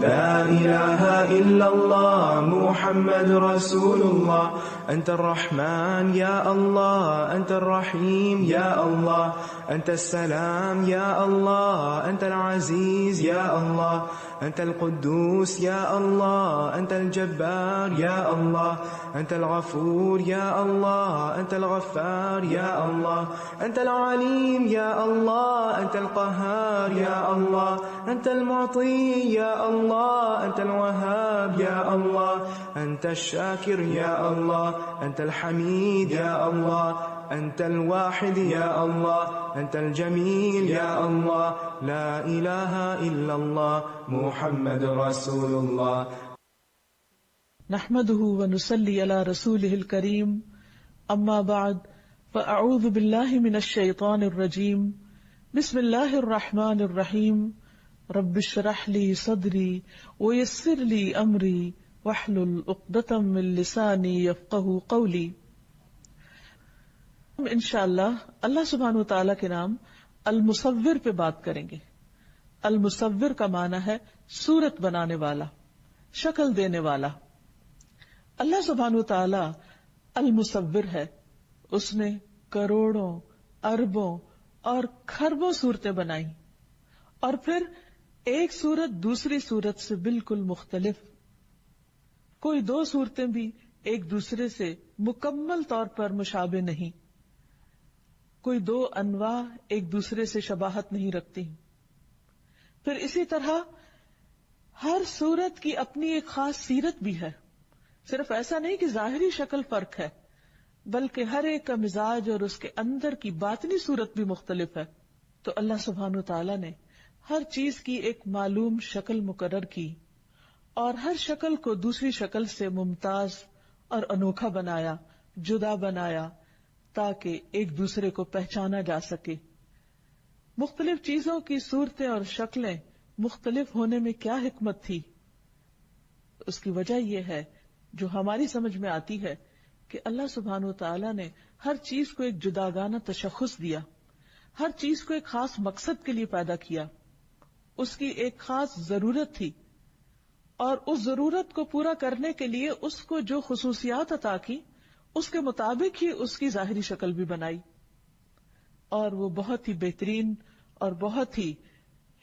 لا إله إلا الله محمد رسول الله. أنت الرحمن يا الله، أنت الرحيم يا الله، أنت السلام يا الله، أنت العزيز يا الله، أنت القدوس يا الله، أنت الجبار يا الله، أنت الغفور يا الله، أنت الغفار يا الله، أنت العليم يا الله، أنت القهار يا الله، أنت المعطي يا الله، أنت الوهاب يا الله، أنت الشاكر يا الله، أنت الحميد يا الله، أنت الواحد يا الله، أنت الجميل يا الله. لا إله إلا الله محمد رسول الله. نحمده ونصلي على رسوله الكريم. أما بعد، فأعوذ بالله من الشيطان الرجيم. بسم الله الرحمن الرحيم. رب اشرح لي صدري ويسر لي أمري واحلل عقدة من لساني يفقهوا قولي. انشاءاللہ اللہ سبحانہ وتعالیٰ کے نام المصور پہ بات کریں گے. المصور کا معنی ہے صورت بنانے والا، شکل دینے والا. اللہ سبحانہ وتعالیٰ المصور ہے. اس نے کروڑوں، اربوں اور کھربوں صورتیں بنائی، اور پھر ایک صورت دوسری صورت سے بالکل مختلف. کوئی دو صورتیں بھی ایک دوسرے سے مکمل طور پر مشابہ نہیں. کوئی دو انواع ایک دوسرے سے شباہت نہیں رکھتی. پھر اسی طرح ہر صورت کی اپنی ایک خاص سیرت بھی ہے. صرف ایسا نہیں کہ ظاہری شکل فرق ہے، بلکہ ہر ایک کا مزاج اور اس کے اندر کی باطنی صورت بھی مختلف ہے. تو اللہ سبحانہ وتعالیٰ نے ہر چیز کی ایک معلوم شکل مقرر کی، اور ہر شکل کو دوسری شکل سے ممتاز اور انوکھا بنایا، جدا بنایا، تاکہ ایک دوسرے کو پہچانا جا سکے. مختلف چیزوں کی صورتیں اور شکلیں مختلف ہونے میں کیا حکمت تھی؟ اس کی وجہ یہ ہے جو ہماری سمجھ میں آتی ہے کہ اللہ سبحانہ وتعالیٰ نے ہر چیز کو ایک جداگانہ تشخص دیا، ہر چیز کو ایک خاص مقصد کے لیے پیدا کیا. اس کی ایک خاص ضرورت تھی، اور اس ضرورت کو پورا کرنے کے لیے اس کو جو خصوصیات عطا کی، اس کے مطابق ہی اس کی ظاہری شکل بھی بنائی. اور وہ بہت ہی بہترین اور بہت ہی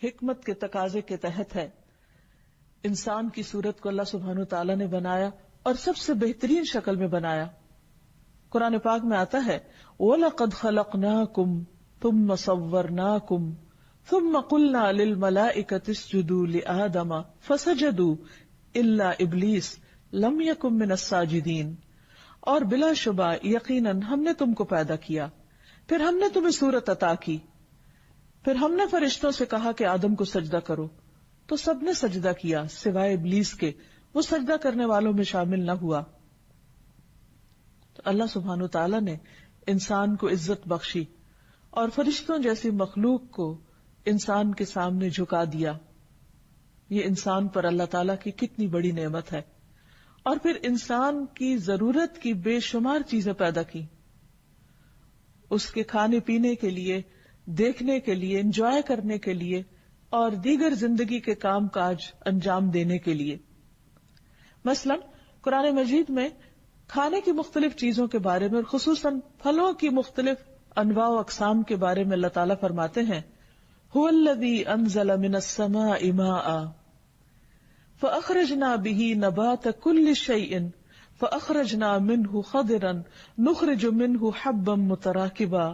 حکمت کے تقاضے کے تحت ہے. انسان کی صورت کو اللہ سبحانہ وتعالیٰ نے بنایا اور سب سے بہترین شکل میں بنایا. قرآن پاک میں آتا ہے وَلَقَدْ خَلَقْنَاكُمْ ثُمَّ صَوَّرْنَاكُمْ ثُمَّ قُلْنَا لِلْمَلَائِكَةِ اسْجُدُوا لِآدَمَ فَسَجَدُوا إِلَّا إِبْلِيسَ لَمْ يَكُن مِّنَ السَّاجِدِينَ. اور بلا شبہ یقیناً ہم نے تم کو پیدا کیا، پھر ہم نے تمہیں صورت عطا کی، پھر ہم نے فرشتوں سے کہا کہ آدم کو سجدہ کرو، تو سب نے سجدہ کیا سوائے ابلیس کے، وہ سجدہ کرنے والوں میں شامل نہ ہوا. تو اللہ سبحانہ وتعالیٰ نے انسان کو عزت بخشی اور فرشتوں جیسی مخلوق کو انسان کے سامنے جھکا دیا. یہ انسان پر اللہ تعالیٰ کی کتنی بڑی نعمت ہے. اور پھر انسان کی ضرورت کی بے شمار چیزیں پیدا کی، اس کے کھانے پینے کے لیے، دیکھنے کے لیے، انجوائے کرنے کے لیے، اور دیگر زندگی کے کام کاج انجام دینے کے لیے. مثلا قرآن مجید میں کھانے کی مختلف چیزوں کے بارے میں، اور خصوصاً پھلوں کی مختلف انواع و اقسام کے بارے میں اللہ تعالیٰ فرماتے ہیں هُوَ الَّذِي أَنزَلَ مِنَ السَّمَاءِ مَاءً فَأَخْرَجْنَا بِهِ نَبَاتَ كُلِّ شَيْءٍ فَأَخْرَجْنَا مِنْهُ خَضِرًا نُخْرِجُ مِنْهُ حَبًّا مُتَرَاكِبًا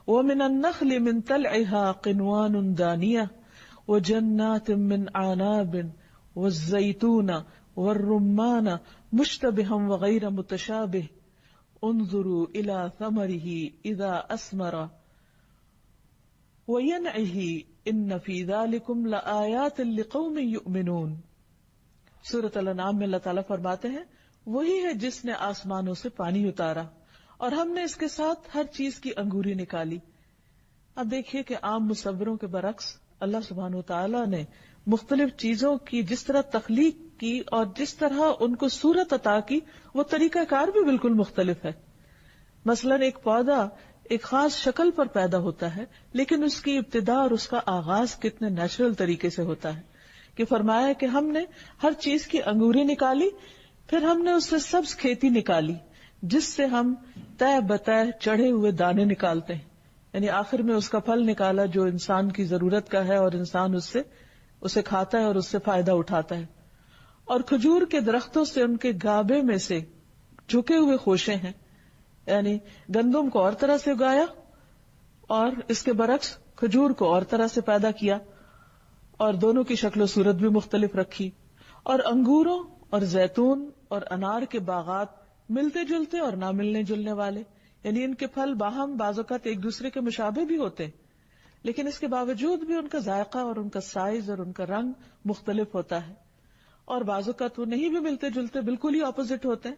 وَمِنَ النَّخْلِ مِنْ طَلْعِهَا قِنْوَانٌ دَانِيَةٌ وَجَنَّاتٍ مِنْ أَعْنَابٍ وَالزَّيْتُونَ وَالرُّمَّانَ مُشْتَبِهًا وَغَيْرَ مُتَشَابِهٍ انظُرُوا إِلَى ثَمَرِهِ إِذَا أَثْمَرَ وَيَنْعِهِ إِنَّ فِي ذَلِكُمْ لَآيَاتٍ لِقَوْمٍ يُؤْمِنُونَ. سورۃ الانعام میں اللہ تعالیٰ فرماتے ہیں وہی ہے جس نے آسمانوں سے پانی اتارا اور ہم نے اس کے ساتھ ہر چیز کی انگوری نکالی. اب دیکھیے کہ عام مصوروں کے برعکس اللہ سبحانہ وتعالیٰ نے مختلف چیزوں کی جس طرح تخلیق کی اور جس طرح ان کو صورت عطا کی، وہ طریقہ کار بھی بالکل مختلف ہے. مثلا ایک پودا ایک خاص شکل پر پیدا ہوتا ہے، لیکن اس کی ابتدا اور اس کا آغاز کتنے نیچرل طریقے سے ہوتا ہے. کہ فرمایا کہ ہم نے ہر چیز کی انگوری نکالی، پھر ہم نے اس سے سبز کھیتی نکالی جس سے ہم تہ بتہ چڑھے ہوئے دانے نکالتے ہیں، یعنی آخر میں اس کا پھل نکالا جو انسان کی ضرورت کا ہے اور انسان اسے کھاتا ہے اور اس سے فائدہ اٹھاتا ہے. اور کھجور کے درختوں سے ان کے گابے میں سے جھکے ہوئے خوشے ہیں، یعنی گندم کو اور طرح سے اگایا اور اس کے برعکس کھجور کو اور طرح سے پیدا کیا، اور دونوں کی شکل و صورت بھی مختلف رکھی. اور انگوروں اور زیتون اور انار کے باغات ملتے جلتے اور نہ ملنے جلنے والے، یعنی ان کے پھل باہم بعض اوقات ایک دوسرے کے مشابہ بھی ہوتے لیکن اس کے باوجود بھی ان کا ذائقہ اور ان کا سائز اور ان کا رنگ مختلف ہوتا ہے، اور بعض اوقات وہ نہیں بھی ملتے جلتے، بالکل ہی اپوزٹ ہوتے ہیں.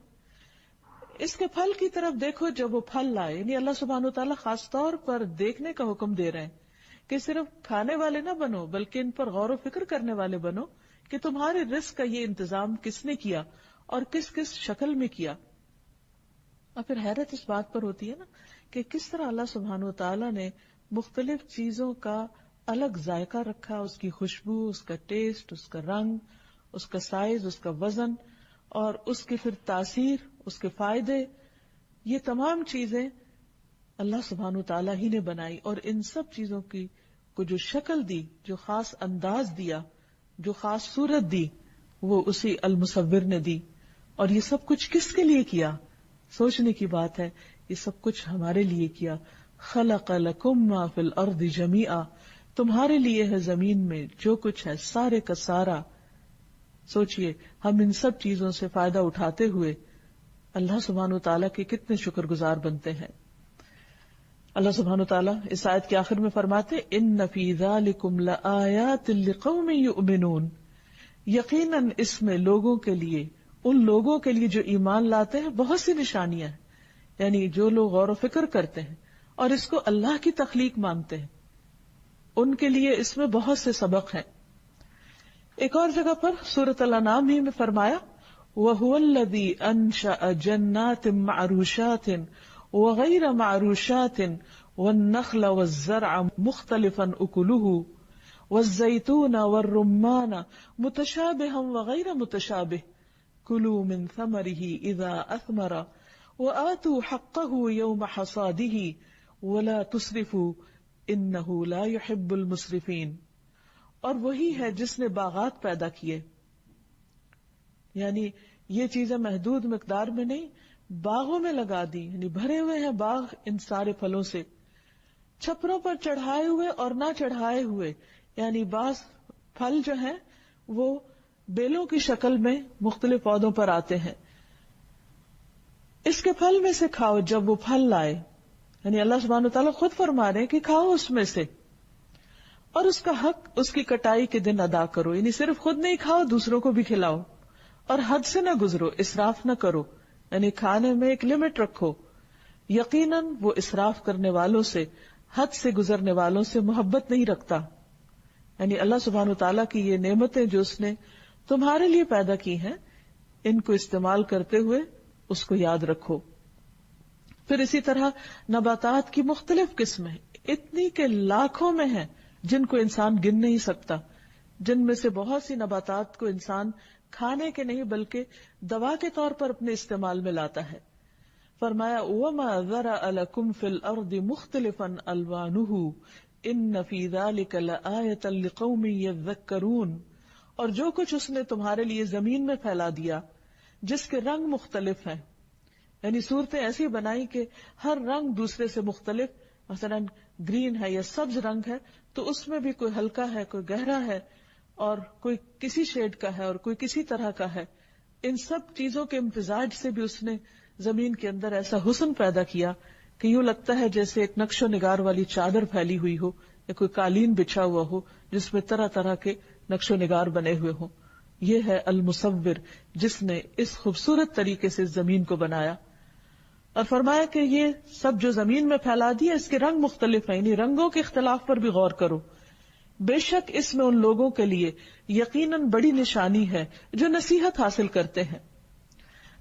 اس کے پھل کی طرف دیکھو جب وہ پھل لائے، یعنی اللہ سبحانہ وتعالیٰ خاص طور پر دیکھنے کا حکم دے رہے ہیں کہ صرف کھانے والے نہ بنو بلکہ ان پر غور و فکر کرنے والے بنو کہ تمہارے رزق کا یہ انتظام کس نے کیا اور کس کس شکل میں کیا. اور پھر حیرت اس بات پر ہوتی ہے نا کہ کس طرح اللہ سبحانہ وتعالیٰ نے مختلف چیزوں کا الگ ذائقہ رکھا، اس کی خوشبو، اس کا ٹیسٹ، اس کا رنگ، اس کا سائز، اس کا وزن، اور اس کی پھر تاثیر، اس کے فائدے. یہ تمام چیزیں اللہ سبحانہ وتعالیٰ ہی نے بنائی، اور ان سب چیزوں کی کو جو شکل دی، جو خاص انداز دیا، جو خاص صورت دی، وہ اسی المصور نے دی. اور یہ سب کچھ کس کے لیے کیا؟ سوچنے کی بات ہے، یہ سب کچھ ہمارے لیے کیا. خلق لکم ما فی الارض جمیعا، تمہارے لیے ہے زمین میں جو کچھ ہے سارے کا سارا. سوچئے ہم ان سب چیزوں سے فائدہ اٹھاتے ہوئے اللہ سبحانہ وتعالیٰ کے کتنے شکر گزار بنتے ہیں. اللہ سبحانہ وتعالیٰ اس آیت کے آخر میں فرماتے ان فی ذالکم لآیات لقوم یؤمنون، یقیناً اس میں لوگوں کے لیے، ان لوگوں کے لیے جو ایمان لاتے ہیں بہت سی نشانیاں ہیں، یعنی جو لوگ غور و فکر کرتے ہیں اور اس کو اللہ کی تخلیق مانتے ہیں، ان کے لیے اس میں بہت سے سبق ہیں. ایک اور جگہ پر سورۃ الانعام ہی میں فرمایا وَهُوَ الَّذِي أَنشَأَ جَنَّاتٍ مَّعْرُوشَاتٍ وَغَيْرَ مَعْرُوشَاتٍ وَالنَّخْلَ وَالزَّرْعَ مُخْتَلِفًا أُكُلُهُ وَالزَّيْتُونَ وَالرُّمَّانَ مُتَشَابِهًا وَغَيْرَ مُتَشَابِهٍ كُلُوا مِن ثَمَرِهِ إِذَا أَثْمَرَ وَآتُوا حَقَّهُ يَوْمَ حَصَادِهِ وَلَا تُسْرِفُوا إِنَّهُ لَا يُحِبُّ الْمُسْرِفِينَ. اور وہی ہے جس نے باغات پیدا کیے، یعنی یہ چیزیں محدود مقدار میں نہیں، باغوں میں لگا دی، یعنی بھرے ہوئے ہیں باغ ان سارے پھلوں سے، چھپروں پر چڑھائے ہوئے اور نہ چڑھائے ہوئے، یعنی بعض پھل جو ہیں وہ بیلوں کی شکل میں مختلف پودوں پر آتے ہیں. اس کے پھل میں سے کھاؤ جب وہ پھل لائے، یعنی اللہ سبحانہ وتعالیٰ خود فرما رہے ہیں کہ کھاؤ اس میں سے، اور اس کا حق اس کی کٹائی کے دن ادا کرو، یعنی صرف خود نہیں کھاؤ، دوسروں کو بھی کھلاؤ، اور حد سے نہ گزرو، اسراف نہ کرو، یعنی کھانے میں ایک لمٹ رکھو. یقیناً وہ اسراف کرنے والوں سے، حد سے گزرنے والوں سے محبت نہیں رکھتا. یعنی اللہ سبحانہ وتعالیٰ کی یہ نعمتیں جو اس نے تمہارے لیے پیدا کی ہیں، ان کو استعمال کرتے ہوئے اس کو یاد رکھو. پھر اسی طرح نباتات کی مختلف قسمیں اتنی کہ لاکھوں میں ہیں جن کو انسان گن نہیں سکتا، جن میں سے بہت سی نباتات کو انسان کھانے کے نہیں بلکہ دوا کے طور پر اپنے استعمال میں لاتا ہے. فرمایا وَمَا ذَرَأَ لَكُمْ فِي الْأَرْضِ مُخْتَلِفًا أَلْوَانُهُ إِنَّ فِي ذَلِكَ لَآيَةً لِقَوْمٍ يَذَّكَّرُونَ. اور جو کچھ اس نے تمہارے لیے زمین میں پھیلا دیا جس کے رنگ مختلف ہیں، یعنی صورتیں ایسی بنائی کہ ہر رنگ دوسرے سے مختلف، مثلا گرین ہے یا سبز رنگ ہے تو اس میں بھی کوئی ہلکا ہے، کوئی گہرا ہے، اور کوئی کسی شیڈ کا ہے اور کوئی کسی طرح کا ہے. ان سب چیزوں کے امتزاج سے بھی اس نے زمین کے اندر ایسا حسن پیدا کیا کہ یوں لگتا ہے جیسے ایک نقش و نگار والی چادر پھیلی ہوئی ہو یا کوئی قالین بچھا ہوا ہو جس میں طرح طرح کے نقش و نگار بنے ہوئے ہوں. یہ ہے المصور جس نے اس خوبصورت طریقے سے زمین کو بنایا. اور فرمایا کہ یہ سب جو زمین میں پھیلا دیا اس کے رنگ مختلف ہیں، یعنی رنگوں کے اختلاف پر بھی غور کرو. بے شک اس میں ان لوگوں کے لیے یقیناً بڑی نشانی ہے جو نصیحت حاصل کرتے ہیں.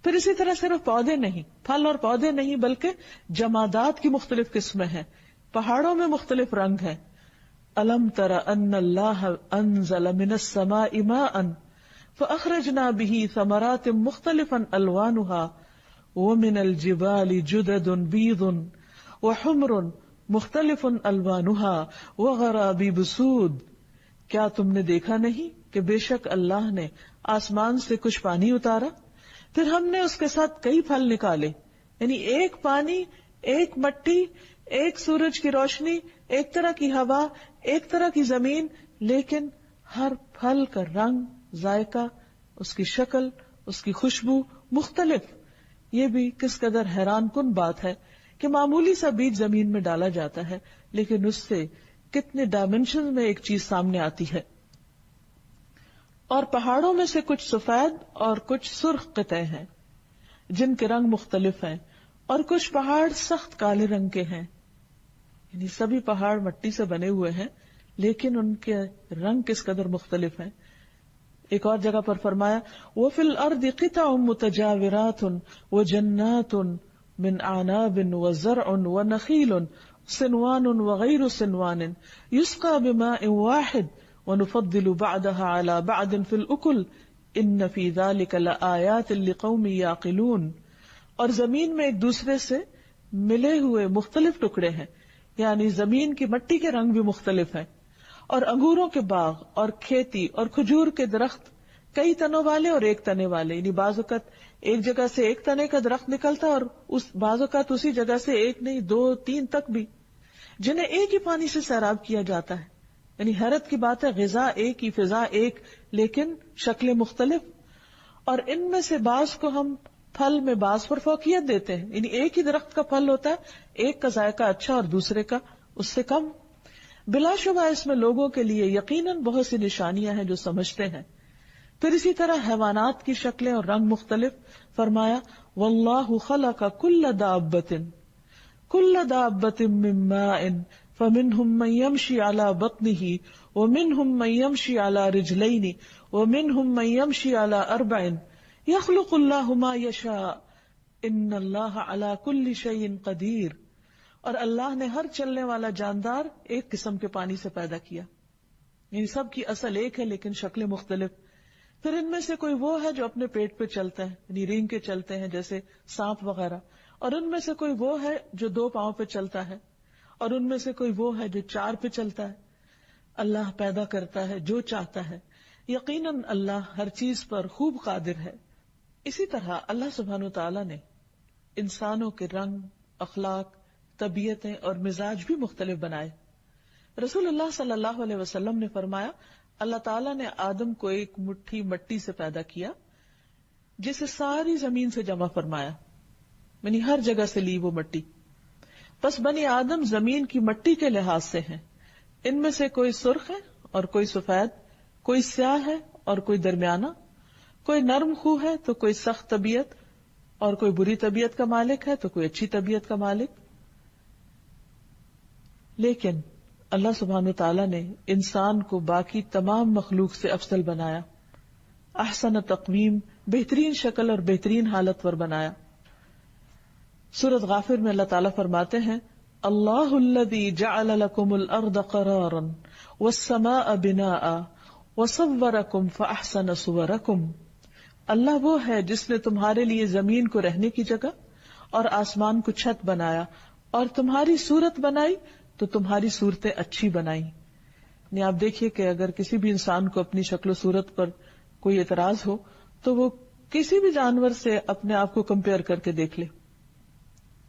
پھر اسی طرح صرف پودے نہیں، پھل اور پودے نہیں بلکہ جمادات کی مختلف قسمیں ہیں. پہاڑوں میں مختلف رنگ ہیں، الم تر ان اللہ انزل من السماء ماء فاخرجنا به ثمرات مختلفا الوانها ومن الجبال جدد بيض وحمر مختلف الوانها وغرابيب سود. کیا تم نے دیکھا نہیں کہ بے شک اللہ نے آسمان سے کچھ پانی اتارا، پھر ہم نے اس کے ساتھ کئی پھل نکالے. یعنی ایک پانی، ایک مٹی، ایک سورج کی روشنی، ایک طرح کی ہوا، ایک طرح کی زمین، لیکن ہر پھل کا رنگ، ذائقہ، اس کی شکل، اس کی خوشبو مختلف. یہ بھی کس قدر حیران کن بات ہے کہ معمولی سا بیج زمین میں ڈالا جاتا ہے لیکن اس سے کتنے ڈائمینشن میں ایک چیز سامنے آتی ہے. اور پہاڑوں میں سے کچھ سفید اور کچھ سرخ قطعے ہیں جن کے رنگ مختلف ہیں، اور کچھ پہاڑ سخت کالے رنگ کے ہیں. یعنی سبھی پہاڑ مٹی سے بنے ہوئے ہیں لیکن ان کے رنگ کس قدر مختلف ہیں. ایک اور جگہ پر فرمایا وَفِي الْأَرْضِ قِطَعٌ مُتَجَاوِرَاتٌ وَجَنَّاتٌ مِّنْ أَعْنَابٍ وَزَرْعٌ وَنَخِيلٌ صِنْوَانٌ وَغَيْرُ صِنْوَانٍ يُسْقَى بِمَاءٍ وَاحِدٍ وَنُفَضِّلُ بَعْضَهَا عَلَى بَعْضٍ فِي الْأُكُلِ إِنَّ فِي ذَلِكَ لَآيَاتٍ لِقَوْمٍ يَعْقِلُونَ. اور زمین میں ایک دوسرے سے ملے ہوئے مختلف ٹکڑے ہیں، یعنی زمین کی مٹی کے رنگ بھی مختلف ہیں، اور انگوروں کے باغ اور کھیتی اور کھجور کے درخت کئی تنوں والے اور ایک تنے والے. یعنی بعض اوقات ایک جگہ سے ایک تنے کا درخت نکلتا اور بعض اوقات اسی جگہ سے ایک نہیں 2 3 تک بھی، جنہیں ایک ہی پانی سے سیراب کیا جاتا ہے. یعنی حیرت کی بات ہے، غذا ایک ہی، فضا ایک، لیکن شکلیں مختلف. اور ان میں سے بعض کو ہم پھل میں بعض پر فوقیت دیتے ہیں. یعنی ایک ہی درخت کا پھل ہوتا ہے، ایک کا ذائقہ اچھا اور دوسرے کا اس سے کم. بلا شبہ اس میں لوگوں کے لیے یقیناً بہت سی نشانیاں ہیں جو سمجھتے ہیں. پھر اسی طرح حیوانات کی شکلیں اور رنگ مختلف. فرمایا واللہ خلق کل دابۃ من ماء فمنهم من يمشي على بطنه ومنهم من يمشي على رجلين ومنهم من يمشي على 4 يخلق الله ما يشاء ان اللہ على كل شيء قدیر. اور اللہ نے ہر چلنے والا جاندار ایک قسم کے پانی سے پیدا کیا. یعنی سب کی اصل ایک ہے لیکن شکلیں مختلف. پھر ان میں سے کوئی وہ ہے جو اپنے پیٹ پہ چلتا ہے، یعنی رینگ کے چلتے ہیں جیسے سانپ وغیرہ، اور ان میں سے کوئی وہ ہے جو 2 پاؤں پہ چلتا ہے، اور ان میں سے کوئی وہ ہے جو 4 پہ چلتا ہے. اللہ پیدا کرتا ہے جو چاہتا ہے. یقیناً اللہ ہر چیز پر خوب قادر ہے. اسی طرح اللہ سبحانہ وتعالی نے انسانوں کے رنگ، اخلاق، طبیعتیں اور مزاج بھی مختلف بنائے. رسول اللہ صلی اللہ علیہ وسلم نے فرمایا اللہ تعالیٰ نے آدم کو ایک مٹھی مٹی سے پیدا کیا جسے ساری زمین سے جمع فرمایا، یعنی ہر جگہ سے لی وہ مٹی. بس بنی آدم زمین کی مٹی کے لحاظ سے ہیں. ان میں سے کوئی سرخ ہے اور کوئی سفید، کوئی سیاہ ہے اور کوئی درمیانہ، کوئی نرم خو ہے تو کوئی سخت طبیعت، اور کوئی بری طبیعت کا مالک ہے تو کوئی اچھی طبیعت کا مالک. لیکن اللہ سبحانہ تعالیٰ نے انسان کو باقی تمام مخلوق سے افضل بنایا، احسن تقویم، بہترین شکل اور بہترین حالت پر بنایا. سورۃ غافر میں اللہ تعالیٰ فرماتے ہیں اللہ الذی جعل لکم الارض قرارا والسماء بناء وصورکم فاحسن صورکم. اللہ وہ ہے جس نے تمہارے لیے زمین کو رہنے کی جگہ اور آسمان کو چھت بنایا اور تمہاری صورت بنائی تو تمہاری صورتیں اچھی بنائی. یعنی آپ دیکھیے کہ اگر کسی بھی انسان کو اپنی شکل و صورت پر کوئی اعتراض ہو تو وہ کسی بھی جانور سے اپنے آپ کو کمپیئر کر کے دیکھ لے.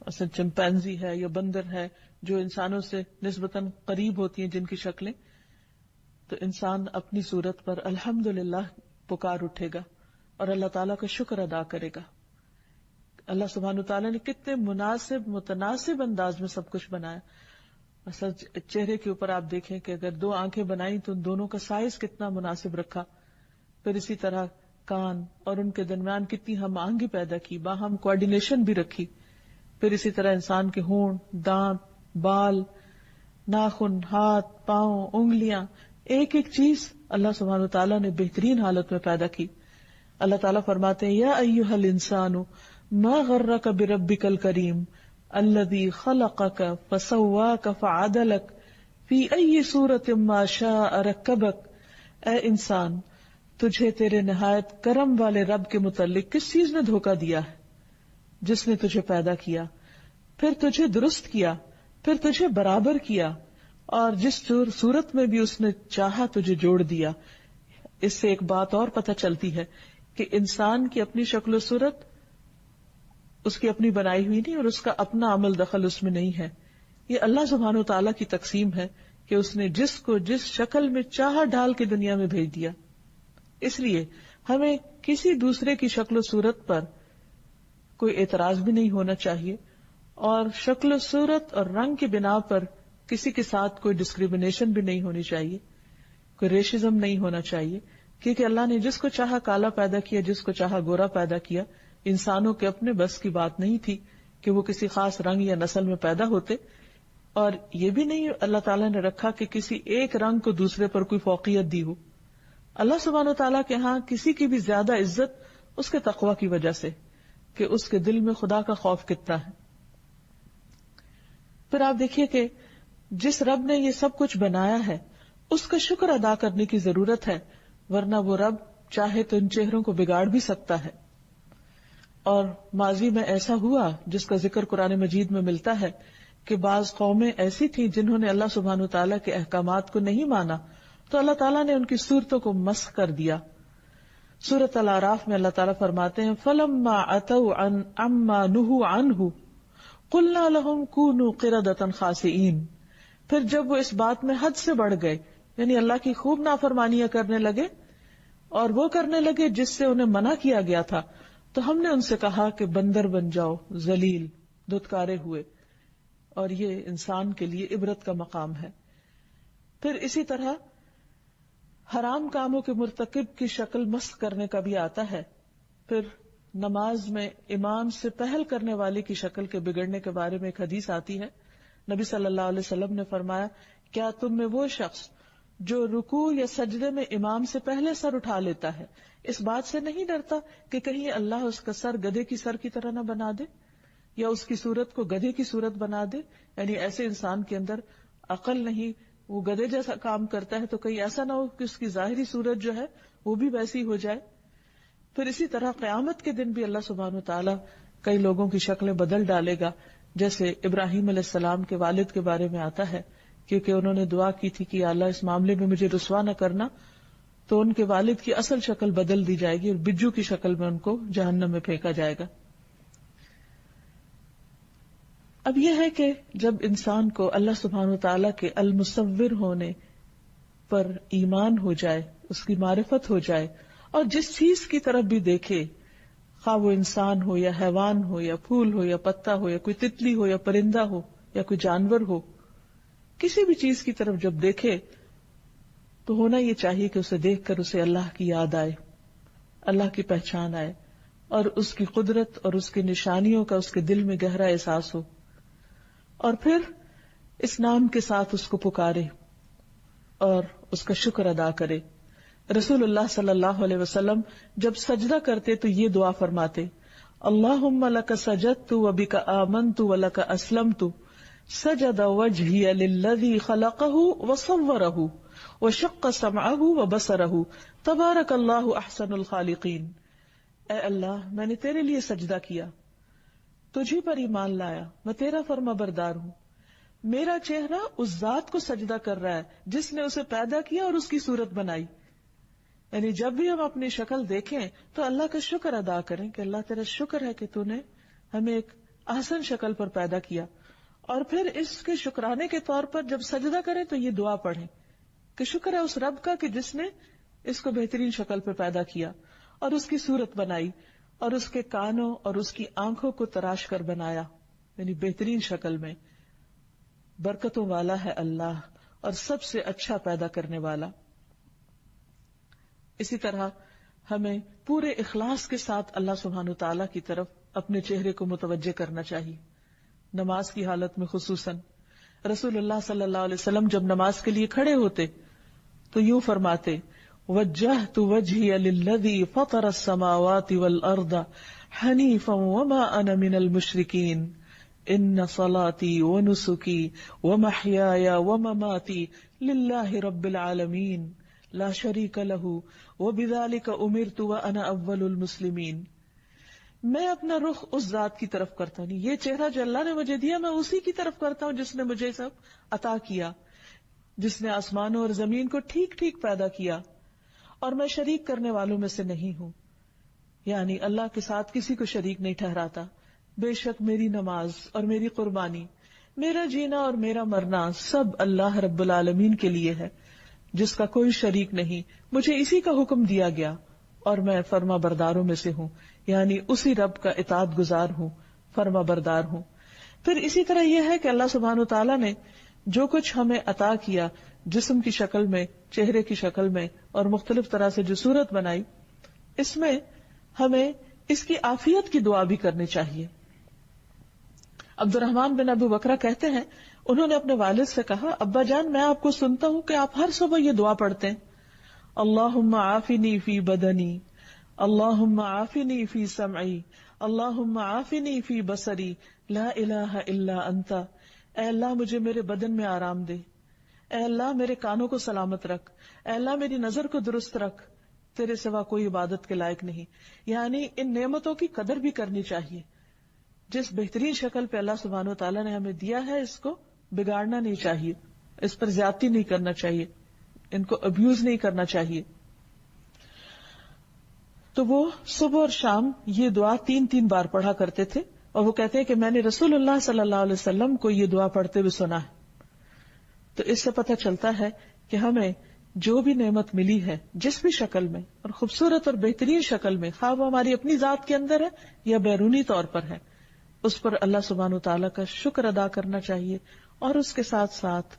مثلا چمپینزی ہے یا بندر ہے جو انسانوں سے نسبتاً قریب ہوتی ہیں جن کی شکلیں، تو انسان اپنی صورت پر الحمدللہ پکار اٹھے گا اور اللہ تعالیٰ کا شکر ادا کرے گا. اللہ سبحانہ تعالیٰ نے کتنے مناسب متناسب انداز میں سب کچھ بنایا. مثلا چہرے کے اوپر آپ دیکھیں کہ اگر 2 آنکھیں بنائی تو ان دونوں کا سائز کتنا مناسب رکھا. پھر اسی طرح کان اور ان کے درمیان کتنی ہم آہنگی پیدا کی، باہم کوآرڈینیشن بھی رکھی. پھر اسی طرح انسان کے ہونٹ، دانت، بال، ناخن، ہاتھ، پاؤں، انگلیاں، ایک ایک چیز اللہ سبحانہ تعالیٰ نے بہترین حالت میں پیدا کی. اللہ تعالیٰ فرماتے ہیں یا ایھا الانسان ما غرک بربک الکریم الذی خلقک فسواک فعدلک فی ای صورت ما شاء رکبک، اے انسان تجھے تیرے نہایت کرم والے رب کے متعلق کس چیز نے دھوکہ دیا ہے؟ جس نے تجھے پیدا کیا، پھر تجھے درست کیا، پھر تجھے برابر کیا، اور جس صورت میں بھی اس نے چاہا تجھے جوڑ دیا۔ اس سے ایک بات اور پتہ چلتی ہے کہ انسان کی اپنی شکل و صورت اس کی اپنی بنائی ہوئی نہیں، اور اس کا اپنا عمل دخل اس میں نہیں ہے۔ یہ اللہ سبحانہ و تعالیٰ کی تقسیم ہے کہ اس نے جس کو جس شکل میں چاہا ڈال کے دنیا میں بھیج دیا۔ اس لیے ہمیں کسی دوسرے کی شکل و صورت پر کوئی اعتراض بھی نہیں ہونا چاہیے، اور شکل و صورت اور رنگ کی بنا پر کسی کے ساتھ کوئی ڈسکریمنیشن بھی نہیں ہونی چاہیے، کوئی ریشزم نہیں ہونا چاہیے، کیونکہ اللہ نے جس کو چاہا کالا پیدا کیا، جس کو چاہا گورا پیدا کیا۔ انسانوں کے اپنے بس کی بات نہیں تھی کہ وہ کسی خاص رنگ یا نسل میں پیدا ہوتے، اور یہ بھی نہیں اللہ تعالیٰ نے رکھا کہ کسی ایک رنگ کو دوسرے پر کوئی فوقیت دی ہو۔ اللہ سبحانہ وتعالیٰ کے ہاں کسی کی بھی زیادہ عزت اس کے تقوی کی وجہ سے، کہ اس کے دل میں خدا کا خوف کتنا ہے۔ پھر آپ دیکھیے کہ جس رب نے یہ سب کچھ بنایا ہے اس کا شکر ادا کرنے کی ضرورت ہے، ورنہ وہ رب چاہے تو ان چہروں کو بگاڑ بھی سکتا ہے۔ اور ماضی میں ایسا ہوا جس کا ذکر قرآن مجید میں ملتا ہے کہ بعض قومیں ایسی تھیں جنہوں نے اللہ سبحانہ وتعالیٰ کے احکامات کو نہیں مانا، تو اللہ تعالیٰ نے ان کی صورتوں کو مسخ کر دیا۔ سورۃ الاعراف میں اللہ تعالیٰ فرماتے ہیں فَلَمَّا عَتَوْا عَمَّا نُهُوا عَنْهُ قُلْنَا لَهُمْ كُونُوا قِرَدَةً خَاسِئِينَ، پھر جب وہ اس بات میں حد سے بڑھ گئے، یعنی اللہ کی خوب نافرمانیاں کرنے لگے اور وہ کرنے لگے جس سے انہیں منع کیا گیا تھا، تو ہم نے ان سے کہا کہ بندر بن جاؤ، ذلیل، دھتکارے ہوئے۔ اور یہ انسان کے لیے عبرت کا مقام ہے۔ پھر اسی طرح حرام کاموں کے مرتکب کی شکل مسخ کرنے کا بھی آتا ہے۔ پھر نماز میں امام سے پہل کرنے والے کی شکل کے بگڑنے کے بارے میں ایک حدیث آتی ہے، نبی صلی اللہ علیہ وسلم نے فرمایا کیا تم میں وہ شخص جو رکوع یا سجدے میں امام سے پہلے سر اٹھا لیتا ہے اس بات سے نہیں ڈرتا کہ کہیں اللہ اس کا سر گدھے کی سر کی طرح نہ بنا دے، یا اس کی صورت کو گدھے کی صورت بنا دے؟ یعنی ایسے انسان کے اندر عقل نہیں، وہ گدھے جیسا کام کرتا ہے، تو کہیں ایسا نہ ہو کہ اس کی ظاہری صورت جو ہے وہ بھی ویسی ہو جائے۔ پھر اسی طرح قیامت کے دن بھی اللہ سبحانہ وتعالی کئی لوگوں کی شکلیں بدل ڈالے گا، جیسے ابراہیم علیہ السلام کے والد کے بارے میں آتا ہے، کیونکہ انہوں نے دعا کی تھی کہ اللہ اس معاملے میں مجھے رسوا نہ کرنا، تو ان کے والد کی اصل شکل بدل دی جائے گی اور بجو کی شکل میں ان کو جہنم میں پھینکا جائے گا۔ اب یہ ہے کہ جب انسان کو اللہ سبحانہ وتعالی کے المصور ہونے پر ایمان ہو جائے، اس کی معرفت ہو جائے، اور جس چیز کی طرف بھی دیکھے، خواہ وہ انسان ہو یا حیوان ہو یا پھول ہو یا پتا ہو یا کوئی تتلی ہو یا پرندہ ہو یا کوئی جانور ہو، کسی بھی چیز کی طرف جب دیکھے تو ہونا یہ چاہیے کہ اسے دیکھ کر اسے اللہ کی یاد آئے، اللہ کی پہچان آئے، اور اس کی قدرت اور اس کی نشانیوں کا اس کے دل میں گہرا احساس ہو، اور پھر اس نام کے ساتھ اس کو پکارے اور اس کا شکر ادا کرے۔ رسول اللہ صلی اللہ علیہ وسلم جب سجدہ کرتے تو یہ دعا فرماتے، اللہم لک سجدت وبک آمنت ولک اسلمت، سجد وجہی للذی خلقہ وصورہ وشق سمعہ وبصرہ تبارک اللہ احسن الخالقین۔ اے اللہ، میں نے تیرے لیے سجدہ کیا، تجھی پر ایمان لایا، میں تیرا فرما بردار ہوں، میرا چہرہ اس ذات کو سجدہ کر رہا ہے جس نے اسے پیدا کیا اور اس کی صورت بنائی۔ یعنی جب بھی ہم اپنی شکل دیکھیں تو اللہ کا شکر ادا کریں کہ اللہ تیرا شکر ہے کہ تو نے ہمیں ایک احسن شکل پر پیدا کیا، اور پھر اس کے شکرانے کے طور پر جب سجدہ کریں تو یہ دعا پڑھیں کہ شکر ہے اس رب کا کہ جس نے اس کو بہترین شکل پر پیدا کیا اور اس کی صورت بنائی اور اس کے کانوں اور اس کی آنکھوں کو تراش کر بنایا، یعنی بہترین شکل میں۔ برکتوں والا ہے اللہ اور سب سے اچھا پیدا کرنے والا۔ اسی طرح ہمیں پورے اخلاص کے ساتھ اللہ سبحانہ وتعالی کی طرف اپنے چہرے کو متوجہ کرنا چاہیے، نماز کی حالت میں خصوصاً۔ رسول اللہ صلی اللہ علیہ وسلم جب نماز کے لیے کھڑے ہوتے تو یوں فرماتے، وجہت وجہی للذی فطر السماوات والارض حنیفا وما انا من المشرکین۔ ان صلاتی ونسکی ومحیایا ومماتی للہ رب العالمین لا شریک لہ وبذلک امرت وانا اول المسلمین. میں اپنا رخ اس ذات کی طرف کرتا ہوں، یہ چہرہ جو اللہ نے مجھے دیا میں اسی کی طرف کرتا ہوں جس نے مجھے سب عطا کیا، جس نے آسمانوں اور زمین کو ٹھیک ٹھیک پیدا کیا، اور میں شریک کرنے والوں میں سے نہیں ہوں، یعنی اللہ کے ساتھ کسی کو شریک نہیں ٹھہراتا. بے شک میری نماز اور میری قربانی، میرا جینا اور میرا مرنا سب اللہ رب العالمین کے لیے ہے جس کا کوئی شریک نہیں. مجھے اسی کا حکم دیا گیا اور میں فرما برداروں میں سے ہوں، یعنی اسی رب کا اطاعت گزار ہوں، فرما بردار ہوں. پھر اسی طرح یہ ہے کہ اللہ سبحانہ وتعالیٰ نے جو کچھ ہمیں عطا کیا جسم کی شکل میں، چہرے کی شکل میں اور مختلف طرح سے جو صورت بنائی، اس میں ہمیں اس کی عافیت کی دعا بھی کرنی چاہیے. عبد الرحمن بن ابو بکرہ کہتے ہیں انہوں نے اپنے والد سے کہا، ابا جان میں آپ کو سنتا ہوں کہ آپ ہر صبح یہ دعا پڑھتے ہیں، اللہم عافنی فی بدنی، اللہم عافنی فی سمعی، اللہم عافنی فی بصری، لا الہ الا انت. اے اللہ مجھے میرے بدن میں آرام دے، اے اللہ میرے کانوں کو سلامت رکھ، اے اللہ میری نظر کو درست رکھ، تیرے سوا کوئی عبادت کے لائق نہیں. یعنی ان نعمتوں کی قدر بھی کرنی چاہیے. جس بہترین شکل پہ اللہ سبحانہ وتعالیٰ نے ہمیں دیا ہے اس کو بگاڑنا نہیں چاہیے، اس پر زیادتی نہیں کرنا چاہیے، ان کو ابیوز نہیں کرنا چاہیے. تو وہ صبح اور شام یہ دعا 3 بار پڑھا کرتے تھے، اور وہ کہتے ہیں کہ میں نے رسول اللہ صلی اللہ علیہ وسلم کو یہ دعا پڑھتے ہوئے سنا ہے. تو اس سے پتہ چلتا ہے کہ ہمیں جو بھی نعمت ملی ہے جس بھی شکل میں اور خوبصورت اور بہترین شکل میں، خواہ وہ ہماری اپنی ذات کے اندر ہے یا بیرونی طور پر ہے، اس پر اللہ سبحانہ وتعالیٰ کا شکر ادا کرنا چاہیے اور اس کے ساتھ ساتھ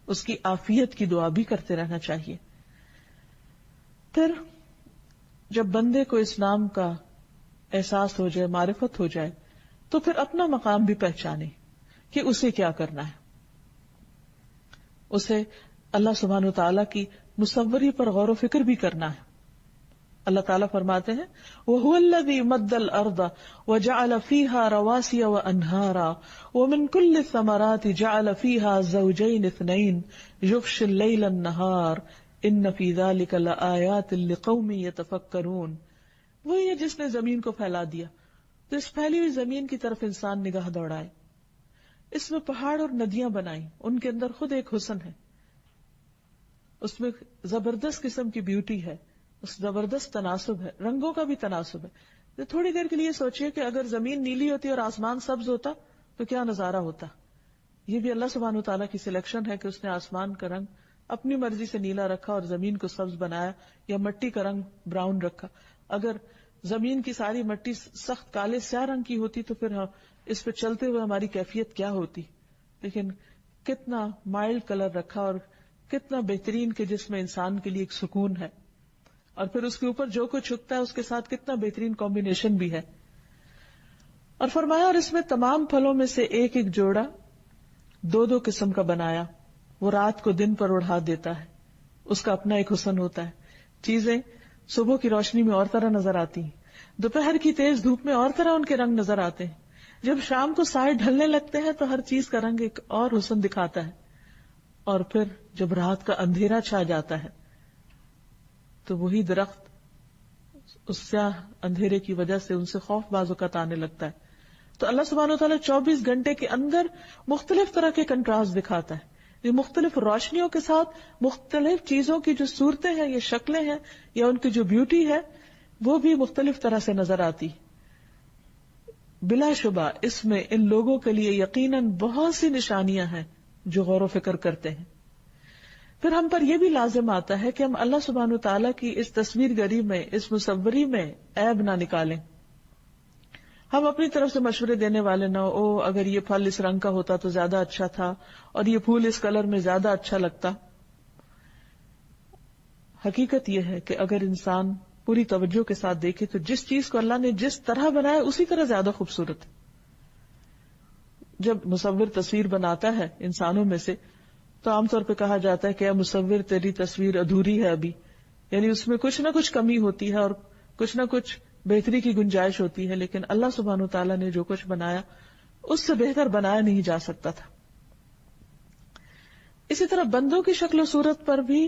اس کی عافیت کی دعا بھی کرتے رہنا چاہیے. پھر جب بندے کو اسلام کا احساس ہو جائے، معرفت ہو جائے، تو پھر اپنا مقام بھی پہچانے کہ اسے کیا کرنا ہے. اسے اللہ سبحانہ وتعالیٰ کی مصوری پر غور و فکر بھی کرنا ہے. اللہ تعالیٰ فرماتے ہیں وَهُوَ الَّذِي مَدَّ الْأَرْضَ وَجَعَلَ فِيهَا رَوَاسِيَ وَأَنْهَارًا وَمِنْ كُلِّ الثَّمَرَاتِ جَعَلَ فِيهَا زَوْجَيْنِ اثْنَيْنِ يُغْشِي اللَّيْلَ النَّهَارَ إِنَّ فِي ذَلِكَ لَآيَاتٍ لِقَوْمٍ يَتَفَكَّرُونَ. وہی ہے جس نے زمین کو پھیلا دیا، تو اس پھیلی ہوئی زمین کی طرف انسان نگاہ دوڑائے، اس میں پہاڑ اور ندیاں بنائیں، ان کے اندر خود ایک حسن ہے، اس میں زبردست قسم کی بیوٹی ہے، اس زبردست تناسب ہے، رنگوں کا بھی تناسب ہے. تھوڑی دیر کے لیے سوچئے کہ اگر زمین نیلی ہوتی اور آسمان سبز ہوتا تو کیا نظارہ ہوتا. یہ بھی اللہ سبحانہ وتعالیٰ کی سلیکشن ہے کہ اس نے آسمان کا رنگ اپنی مرضی سے نیلا رکھا اور زمین کو سبز بنایا، یا مٹی کا رنگ براؤن رکھا. اگر زمین کی ساری مٹی سخت کالے سیاہ رنگ کی ہوتی تو پھر اس پہ چلتے ہوئے ہماری کیفیت کیا ہوتی. لیکن کتنا مائلڈ کلر رکھا اور کتنا بہترین کہ جس میں انسان کے لیے ایک سکون ہے، اور پھر اس کے اوپر جو کچھ چھکتا ہے اس کے ساتھ کتنا بہترین کمبینیشن بھی ہے. اور فرمایا اور اس میں تمام پھلوں میں سے ایک ایک جوڑا 2 قسم کا بنایا، وہ رات کو دن پر اڑا دیتا ہے، اس کا اپنا ایک حسن ہوتا ہے. چیزیں صبح کی روشنی میں اور طرح نظر آتی ہیں، دوپہر کی تیز دھوپ میں اور طرح ان کے رنگ نظر آتے ہیں، جب شام کو سائے ڈھلنے لگتے ہیں تو ہر چیز کا رنگ ایک اور حسن دکھاتا ہے، اور پھر جب رات کا اندھیرا چھا جاتا ہے تو وہی درخت اس سیاہ اندھیرے کی وجہ سے ان سے خوف بعض اوقات آنے لگتا ہے. تو اللہ سبحانہ وتعالیٰ 24 گھنٹے کے اندر مختلف طرح کے کنٹراسٹ دکھاتا ہے. یہ مختلف روشنیوں کے ساتھ مختلف چیزوں کی جو صورتیں ہیں یا شکلیں ہیں یا ان کی جو بیوٹی ہے وہ بھی مختلف طرح سے نظر آتی. بلا شبہ اس میں ان لوگوں کے لیے یقیناً بہت سی نشانیاں ہیں جو غور و فکر کرتے ہیں. پھر ہم پر یہ بھی لازم آتا ہے کہ ہم اللہ سبحانہ وتعالیٰ کی اس تصویر گری میں، اس مصوری میں عیب نہ نکالیں. ہم اپنی طرف سے مشورے دینے والے نہ ہو، اگر یہ پھل اس رنگ کا ہوتا تو زیادہ اچھا تھا، اور یہ پھول اس کلر میں زیادہ اچھا لگتا. حقیقت یہ ہے کہ اگر انسان پوری توجہ کے ساتھ دیکھے تو جس چیز کو اللہ نے جس طرح بنایا اسی طرح زیادہ خوبصورت ہے. جب مصور تصویر بناتا ہے انسانوں میں سے تو عام طور پہ کہا جاتا ہے کہ اے مصور تیری تصویر ادھوری ہے ابھی، یعنی اس میں کچھ نہ کچھ کمی ہوتی ہے اور کچھ نہ کچھ بہتری کی گنجائش ہوتی ہے. لیکن اللہ سبحانہ وتعالیٰ نے جو کچھ بنایا اس سے بہتر بنایا نہیں جا سکتا تھا. اسی طرح بندوں کی شکل و صورت پر بھی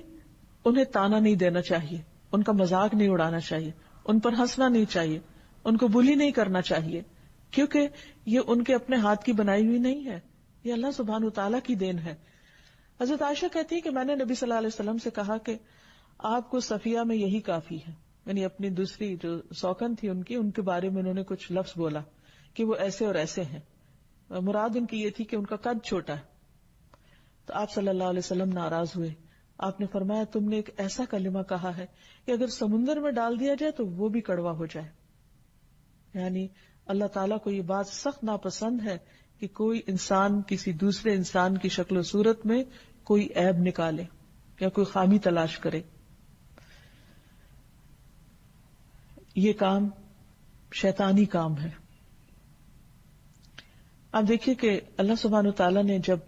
انہیں تانا نہیں دینا چاہیے، ان کا مذاق نہیں اڑانا چاہیے، ان پر ہنسنا نہیں چاہیے، ان کو بلی نہیں کرنا چاہیے، کیونکہ یہ ان کے اپنے ہاتھ کی بنائی ہوئی نہیں ہے، یہ اللہ سبحانہ وتعالیٰ کی دین ہے. حضرت عائشہ کہتی ہے کہ میں نے نبی صلی اللہ علیہ وسلم سے کہا کہ آپ کو صفیہ میں یہی کافی ہے، یعنی اپنی دوسری جو سوکن تھی ان کے بارے میں انہوں نے کچھ لفظ بولا کہ وہ ایسے اور ایسے ہیں، مراد ان کی یہ تھی کہ ان کا قد چھوٹا ہے. تو آپ صلی اللہ علیہ وسلم ناراض ہوئے. آپ نے فرمایا تم نے ایک ایسا کلمہ کہا ہے کہ اگر سمندر میں ڈال دیا جائے تو وہ بھی کڑوا ہو جائے. یعنی اللہ تعالیٰ کو یہ بات سخت ناپسند ہے کہ کوئی انسان کسی دوسرے انسان کی شکل و صورت میں کوئی عیب نکالے یا کوئی خامی تلاش کرے. یہ کام شیطانی کام ہے. آپ دیکھیے کہ اللہ سبحانہ تعالیٰ نے جب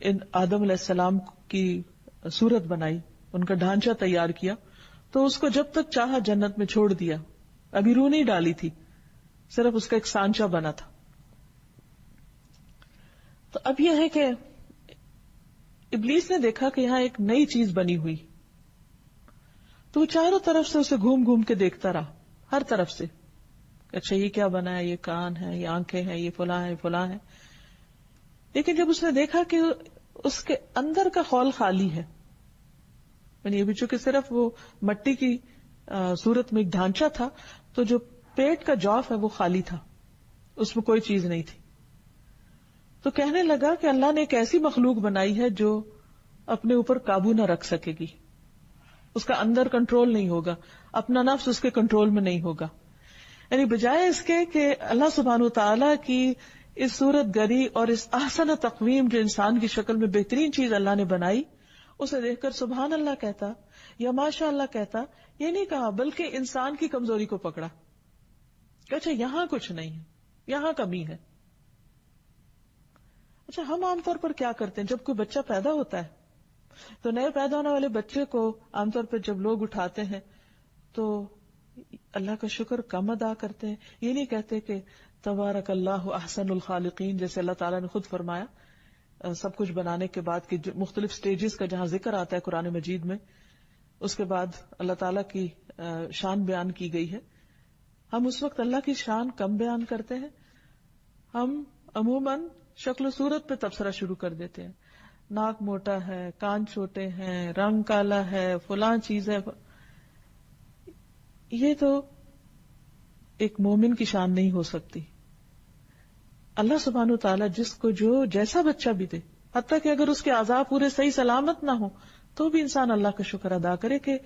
ان آدم علیہ السلام کی صورت بنائی، ان کا ڈھانچہ تیار کیا، تو اس کو جب تک چاہا جنت میں چھوڑ دیا، ابھی روح نہیں ڈالی تھی، صرف اس کا ایک سانچہ بنا تھا. تو اب یہ ہے کہ ابلیس نے دیکھا کہ یہاں ایک نئی چیز بنی ہوئی، تو وہ چاروں طرف سے اسے گھوم گھوم کے دیکھتا رہا، ہر طرف سے. اچھا یہ کیا بنا ہے، یہ کان ہے، یہ آنکھیں ہیں، یہ فلاں ہے فلاں ہے. لیکن جب اس نے دیکھا کہ اس کے اندر کا خول خالی ہے، یعنی یہ بھی چونکہ صرف وہ مٹی کی صورت میں ایک ڈھانچہ تھا، تو جو پیٹ کا جوف ہے وہ خالی تھا، اس میں کوئی چیز نہیں تھی. تو کہنے لگا کہ اللہ نے ایک ایسی مخلوق بنائی ہے جو اپنے اوپر قابو نہ رکھ سکے گی، اس کا اندر کنٹرول نہیں ہوگا، اپنا نفس اس کے کنٹرول میں نہیں ہوگا. یعنی بجائے اس کے کہ اللہ سبحانہ وتعالیٰ کی اس صورت گری اور اس احسن تقویم جو انسان کی شکل میں بہترین چیز اللہ نے بنائی، اسے دیکھ کر سبحان اللہ کہتا یا ماشاء اللہ کہتا، یہ نہیں کہا بلکہ انسان کی کمزوری کو پکڑا کہ اچھا یہاں کچھ نہیں ہے، یہاں کمی ہے. اچھا ہم عام طور پر کیا کرتے ہیں جب کوئی بچہ پیدا ہوتا ہے تو نئے پیدا ہونے والے بچے کو عام طور پر جب لوگ اٹھاتے ہیں تو اللہ کا شکر کم ادا کرتے ہیں. یہ نہیں کہتے کہ تبارک اللہ احسن الخالقین، جیسے اللہ تعالیٰ نے خود فرمایا سب کچھ بنانے کے بعد کہ مختلف سٹیجز کا جہاں ذکر آتا ہے قرآن مجید میں، اس کے بعد اللہ تعالیٰ کی شان بیان کی گئی ہے. ہم اس وقت اللہ کی شان کم بیان کرتے ہیں. ہم عموماً شکل و صورت پہ تبصرہ شروع کر دیتے ہیں، ناک موٹا ہے، کان چھوٹے ہیں، رنگ کالا ہے، فلاں چیز ہے. یہ تو ایک مومن کی شان نہیں ہو سکتی. اللہ سبحانہ وتعالیٰ جس کو جو جیسا بچہ بھی دے، حتیٰ کہ اگر اس کے اعضاء پورے صحیح سلامت نہ ہو تو بھی انسان اللہ کا شکر ادا کرے کہ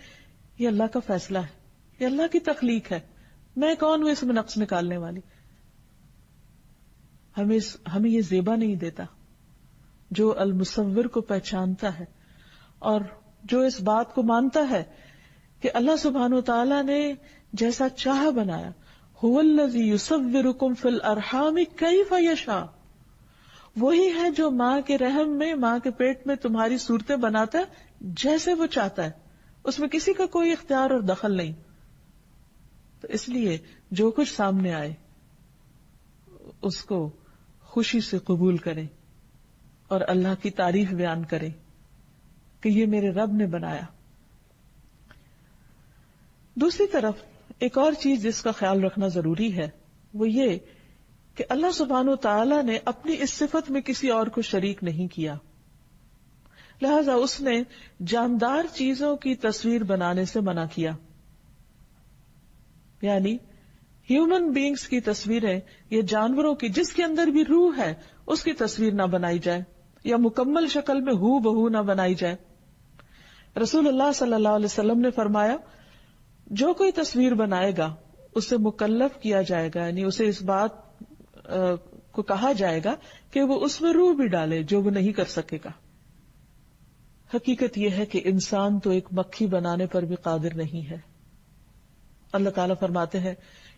یہ اللہ کا فیصلہ ہے، یہ اللہ کی تخلیق ہے، میں کون ہوں اس میں نقص نکالنے والی. ہمیں یہ زیبا نہیں دیتا جو المصور کو پہچانتا ہے اور جو اس بات کو مانتا ہے کہ اللہ سبحانہ وتعالیٰ نے جیسا چاہا بنایا. هو الذی یصورکم فی الارحام کیف یشاء، وہی ہے جو ماں کے رحم میں، ماں کے پیٹ میں تمہاری صورتیں بناتا ہے جیسے وہ چاہتا ہے، اس میں کسی کا کوئی اختیار اور دخل نہیں. تو اس لیے جو کچھ سامنے آئے اس کو خوشی سے قبول کریں اور اللہ کی تعریف بیان کریں کہ یہ میرے رب نے بنایا. دوسری طرف ایک اور چیز جس کا خیال رکھنا ضروری ہے وہ یہ کہ اللہ سبحانہ وتعالیٰ نے اپنی اس صفت میں کسی اور کو شریک نہیں کیا، لہذا اس نے جاندار چیزوں کی تصویر بنانے سے منع کیا. یعنی ہیومن بینگز کی تصویریں یا جانوروں کی جس کے اندر بھی روح ہے اس کی تصویر نہ بنائی جائے یا مکمل شکل میں ہو بہو نہ بنائی جائے. رسول اللہ صلی اللہ علیہ وسلم نے فرمایا جو کوئی تصویر بنائے گا اسے مکلف کیا جائے گا، یعنی اسے اس بات کو کہا جائے گا کہ وہ اس میں روح بھی ڈالے جو وہ نہیں کر سکے گا. حقیقت یہ ہے کہ انسان تو ایک مکھی بنانے پر بھی قادر نہیں ہے. اللہ تعالیٰ فرماتے ہیں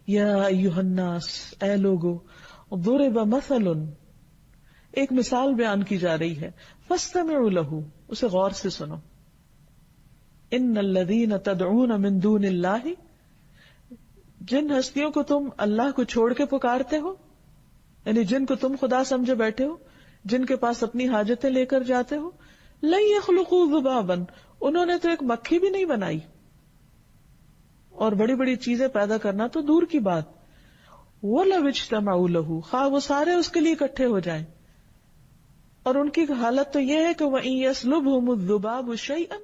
یا ایھا الناس، اے لوگو، ضرب مثل، ایک مثال بیان کی جا رہی ہے، فاستمعوا لہ، اسے غور سے سنو. ان الذین تدعون من دون اللہ، جن ہستیوں کو تم اللہ کو چھوڑ کے پکارتے ہو، یعنی جن کو تم خدا سمجھے بیٹھے ہو، جن کے پاس اپنی حاجتیں لے کر جاتے ہو، لن یخلقوا ذبابا، انہوں نے تو ایک مکھی بھی نہیں بنائی، اور بڑی بڑی چیزیں پیدا کرنا تو دور کی بات. وَلَوِ اجْتَمَعُوا لَهُ، خواہ وہ سارے اس کے لیے اکٹھے ہو جائیں. اور ان کی حالت تو یہ ہے کہ وَإِن يَسْلُبْهُمُ الذُّبَابُ شَيْئًا،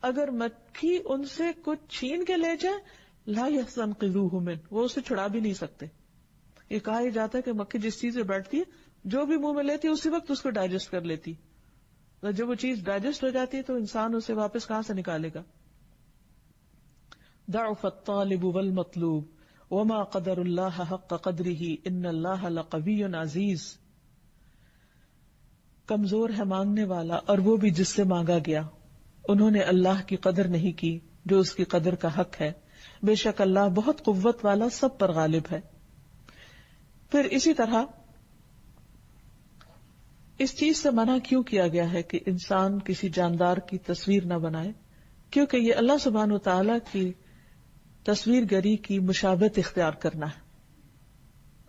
اگر مکھی ان سے کچھ چھین کے لے جائے، لَا يَسْتَنقِذُوهُ مِنْهُ، وہ اسے چھڑا بھی نہیں سکتے. یہ کہا ہی جاتا ہے کہ مکھی جس چیز سے بیٹھتی ہے، جو بھی منہ میں لیتی ہے اسی وقت اس کو ڈائجسٹ کر لیتی. جب وہ چیز ڈائجسٹ ہو جاتی ہے تو انسان اسے واپس کہاں سے نکالے گا. ضعف الطالب والمطلوب وما قدر اللہ حق قدرہ ان اللہ لقوی عزیز. کمزور ہے مانگنے والا اور وہ بھی جس سے مانگا گیا، انہوں نے اللہ کی قدر نہیں کی جو اس کی قدر کا حق ہے. بے شک اللہ بہت قوت والا سب پر غالب ہے. پھر اسی طرح اس چیز سے منع کیوں کیا گیا ہے کہ انسان کسی جاندار کی تصویر نہ بنائے؟ کیونکہ یہ اللہ سبحانہ و تعالی کی تصویر گری کی مشابہت اختیار کرنا ہے.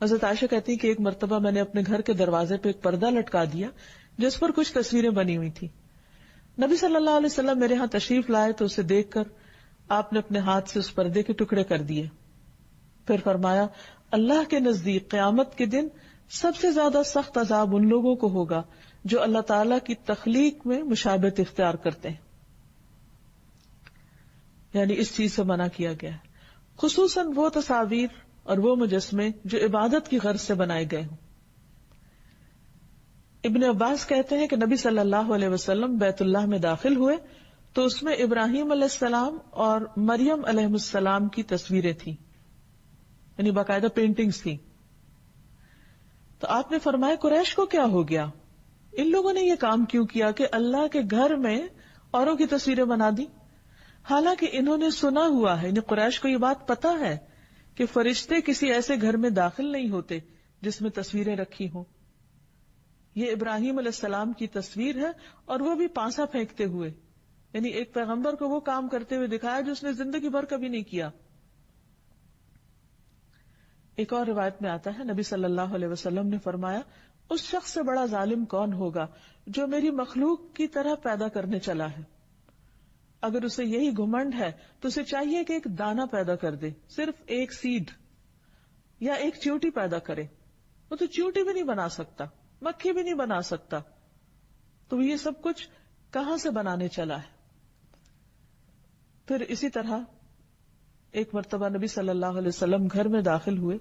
حضرت عائشہ کہتی ہے کہ ایک مرتبہ میں نے اپنے گھر کے دروازے پہ ایک پردہ لٹکا دیا جس پر کچھ تصویریں بنی ہوئی تھی. نبی صلی اللہ علیہ وسلم میرے ہاں تشریف لائے تو اسے دیکھ کر آپ نے اپنے ہاتھ سے اس پردے کے ٹکڑے کر دیے. پھر فرمایا، اللہ کے نزدیک قیامت کے دن سب سے زیادہ سخت عذاب ان لوگوں کو ہوگا جو اللہ تعالیٰ کی تخلیق میں مشابہت اختیار کرتے ہیں. یعنی اس چیز سے منع کیا گیا ہے، خصوصاً وہ تصاویر اور وہ مجسمے جو عبادت کی غرض سے بنائے گئے ہوں. ابن عباس کہتے ہیں کہ نبی صلی اللہ علیہ وسلم بیت اللہ میں داخل ہوئے تو اس میں ابراہیم علیہ السلام اور مریم علیہ السلام کی تصویریں تھیں، یعنی باقاعدہ پینٹنگز تھیں. تو آپ نے فرمایا قریش کو کیا ہو گیا، ان لوگوں نے یہ کام کیوں کیا کہ اللہ کے گھر میں اوروں کی تصویریں بنا دی، حالانکہ انہوں نے سنا ہوا ہے، یعنی قریش کو یہ بات پتا ہے کہ فرشتے کسی ایسے گھر میں داخل نہیں ہوتے جس میں تصویریں رکھی ہوں. یہ ابراہیم علیہ السلام کی تصویر ہے اور وہ بھی پانسا پھینکتے ہوئے، یعنی ایک پیغمبر کو وہ کام کرتے ہوئے دکھایا جو اس نے زندگی بھر کبھی نہیں کیا. ایک اور روایت میں آتا ہے نبی صلی اللہ علیہ وسلم نے فرمایا، اس شخص سے بڑا ظالم کون ہوگا جو میری مخلوق کی طرح پیدا کرنے چلا ہے. اگر اسے یہی گھمنڈ ہے تو اسے چاہیے کہ ایک دانہ پیدا کر دے، صرف ایک سیڈ یا ایک چیوٹی پیدا کرے. وہ تو چیوٹی بھی نہیں بنا سکتا، مکھی بھی نہیں بنا سکتا، تو یہ سب کچھ کہاں سے بنانے چلا ہے. پھر اسی طرح ایک مرتبہ نبی صلی اللہ علیہ وسلم گھر میں داخل ہوئے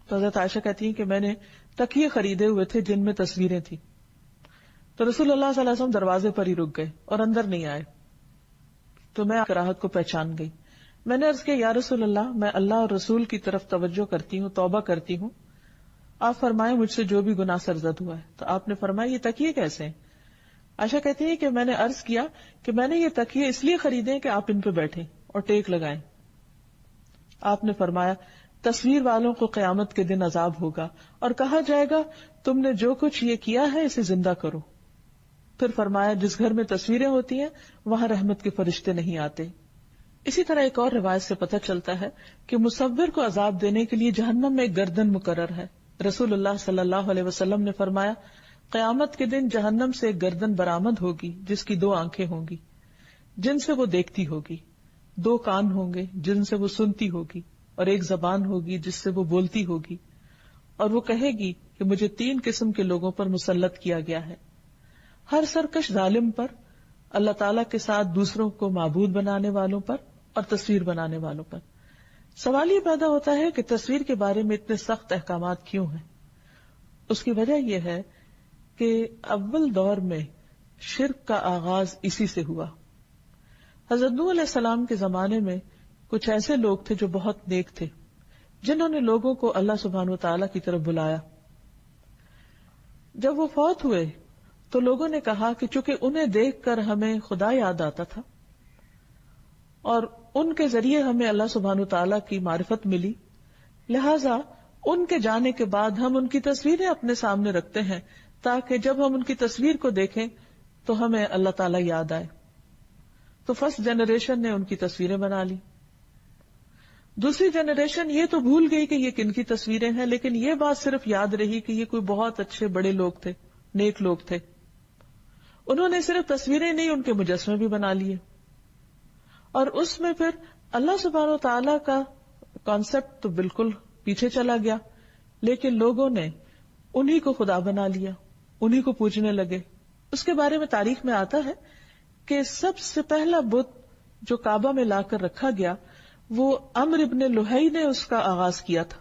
تو حضرت عائشہ کہتی ہیں کہ میں نے تکیے خریدے ہوئے تھے جن میں تصویریں تھیں. تو رسول اللہ صلی اللہ علیہ وسلم دروازے پر ہی رک گئے اور اندر نہیں آئے. تو میں کراہت کو پہچان گئی. میں نے عرض کیا، یا رسول اللہ، میں اللہ اور رسول کی طرف توجہ کرتی ہوں، توبہ کرتی ہوں، آپ فرمائیں مجھ سے جو بھی گناہ سرزد ہوا ہے. تو آپ نے فرمایا یہ تکیے کیسے ہیں؟ عائشہ کہتی ہے کہ میں نے عرض کیا کہ میں نے یہ تکیے اس لیے خریدے کہ آپ ان پہ بیٹھیں اور ٹیک لگائیں. آپ نے فرمایا، تصویر والوں کو قیامت کے دن عذاب ہوگا اور کہا جائے گا تم نے جو کچھ یہ کیا ہے اسے زندہ کرو. پھر فرمایا، جس گھر میں تصویریں ہوتی ہیں وہاں رحمت کے فرشتے نہیں آتے. اسی طرح ایک اور روایت سے پتہ چلتا ہے کہ مصور کو عذاب دینے کے لیے جہنم میں ایک گردن مقرر ہے. رسول اللہ صلی اللہ علیہ وسلم نے فرمایا، قیامت کے دن جہنم سے ایک گردن برآمد ہوگی جس کی 2 آنکھیں ہوں گی جن سے وہ دیکھتی ہوگی، 2 کان ہوں گے جن سے وہ سنتی ہوگی، اور ایک زبان ہوگی جس سے وہ بولتی ہوگی. اور وہ کہے گی کہ مجھے 3 قسم کے لوگوں پر مسلط کیا گیا ہے، ہر سرکش ظالم پر، اللہ تعالیٰ کے ساتھ دوسروں کو معبود بنانے والوں پر، اور تصویر بنانے والوں پر. سوال یہ پیدا ہوتا ہے کہ تصویر کے بارے میں اتنے سخت احکامات کیوں ہیں؟ اس کی وجہ یہ ہے کہ اول دور میں شرک کا آغاز اسی سے ہوا. حضرت نوح علیہ السلام کے زمانے میں کچھ ایسے لوگ تھے جو بہت نیک تھے، جنہوں نے لوگوں کو اللہ سبحانہ و تعالیٰ کی طرف بلایا. جب وہ فوت ہوئے تو لوگوں نے کہا کہ چونکہ انہیں دیکھ کر ہمیں خدا یاد آتا تھا اور ان کے ذریعے ہمیں اللہ سبحانہ و تعالیٰ کی معرفت ملی، لہذا ان کے جانے کے بعد ہم ان کی تصویریں اپنے سامنے رکھتے ہیں تاکہ جب ہم ان کی تصویر کو دیکھیں تو ہمیں اللہ تعالیٰ یاد آئے. تو فرسٹ جنریشن نے ان کی تصویریں بنا لی. دوسری جنریشن یہ تو بھول گئی کہ یہ کن کی تصویریں ہیں، لیکن یہ بات صرف یاد رہی کہ یہ کوئی بہت اچھے بڑے لوگ تھے، نیک لوگ تھے. انہوں نے صرف تصویریں نہیں، ان کے مجسمے بھی بنا لیے، اور اس میں پھر اللہ سبحانہ و تعالی کا کانسیپٹ تو بالکل پیچھے چلا گیا، لیکن لوگوں نے انہی کو خدا بنا لیا، انہی کو پوجنے لگے. اس کے بارے میں تاریخ میں آتا ہے کہ سب سے پہلا بت جو کعبہ میں لا کر رکھا گیا وہ عمرو ابن لوہی نے اس کا آغاز کیا تھا.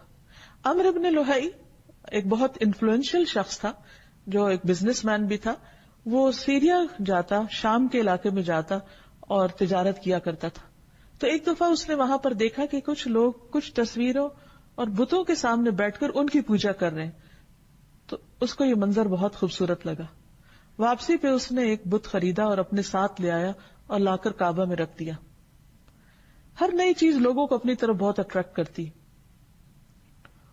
عمرو ابن لوہی ایک بہت انفلوئنشل شخص تھا جو ایک بزنس مین بھی تھا. وہ سیریا جاتا، شام کے علاقے میں جاتا اور تجارت کیا کرتا تھا. تو ایک دفعہ اس نے وہاں پر دیکھا کہ کچھ لوگ کچھ تصویروں اور بتوں کے سامنے بیٹھ کر ان کی پوجا کر رہے ہیں. تو اس کو یہ منظر بہت خوبصورت لگا. واپسی پہ اس نے ایک بت خریدا اور اپنے ساتھ لے آیا اور لا کر کعبہ میں رکھ دیا. ہر نئی چیز لوگوں کو اپنی طرف بہت اٹریکٹ کرتی.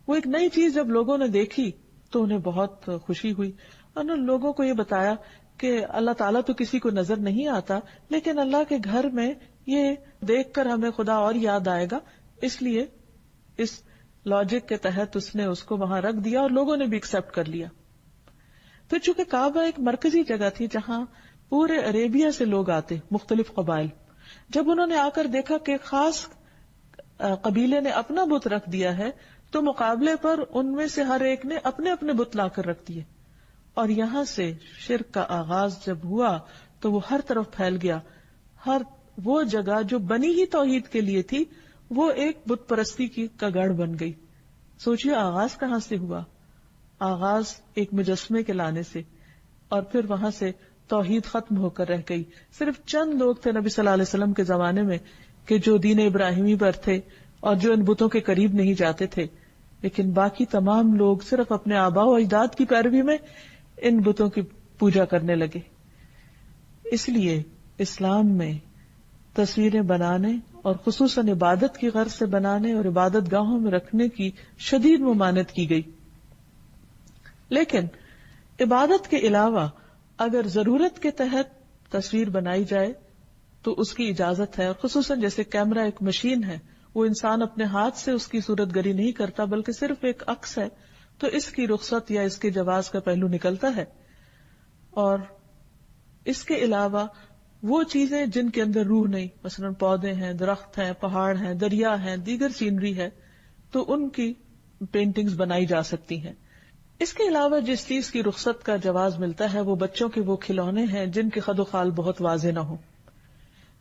وہ ایک نئی چیز جب لوگوں نے دیکھی تو انہیں بہت خوشی ہوئی. انہوں نے لوگوں کو یہ بتایا کہ اللہ تعالیٰ تو کسی کو نظر نہیں آتا، لیکن اللہ کے گھر میں یہ دیکھ کر ہمیں خدا اور یاد آئے گا. اس لیے اس لاجک کے تحت اس نے اس کو وہاں رکھ دیا اور لوگوں نے بھی ایکسپٹ کر لیا. پھر چونکہ کعبہ ایک مرکزی جگہ تھی جہاں پورے عربیہ سے لوگ آتے، مختلف قبائل، جب انہوں نے آ کر دیکھا کہ خاص قبیلے نے اپنا بت رکھ دیا ہے تو مقابلے پر ان میں سے ہر ایک نے اپنے اپنے بت لا کر رکھ دیے. اور یہاں سے شرک کا آغاز جب ہوا تو وہ ہر طرف پھیل گیا. ہر وہ جگہ جو بنی ہی توحید کے لیے تھی وہ ایک بت پرستی کی کا گڑھ بن گئی. سوچئے آغاز کہاں سے ہوا؟ آغاز ایک مجسمے کے لانے سے، اور پھر وہاں سے توحید ختم ہو کر رہ گئی. صرف چند لوگ تھے نبی صلی اللہ علیہ وسلم کے زمانے میں کہ جو دین ابراہیمی پر تھے اور جو ان بتوں کے قریب نہیں جاتے تھے، لیکن باقی تمام لوگ صرف اپنے آباء و اجداد کی پیروی میں ان بتوں کی پوجا کرنے لگے. اس لیے اسلام میں تصویریں بنانے اور خصوصاً عبادت کی غرض سے بنانے اور عبادت گاہوں میں رکھنے کی شدید ممانعت کی گئی. لیکن عبادت کے علاوہ اگر ضرورت کے تحت تصویر بنائی جائے تو اس کی اجازت ہے. اور خصوصاً جیسے کیمرہ ایک مشین ہے، وہ انسان اپنے ہاتھ سے اس کی صورت گری نہیں کرتا بلکہ صرف ایک عکس ہے، تو اس کی رخصت یا اس کے جواز کا پہلو نکلتا ہے. اور اس کے علاوہ وہ چیزیں جن کے اندر روح نہیں، مثلا پودے ہیں، درخت ہیں، پہاڑ ہیں، دریا ہیں، دیگر سینری ہے، تو ان کی پینٹنگز بنائی جا سکتی ہیں. اس کے علاوہ جس چیز کی رخصت کا جواز ملتا ہے وہ بچوں کے وہ کھلونے ہیں جن کے خد و خال بہت واضح نہ ہو.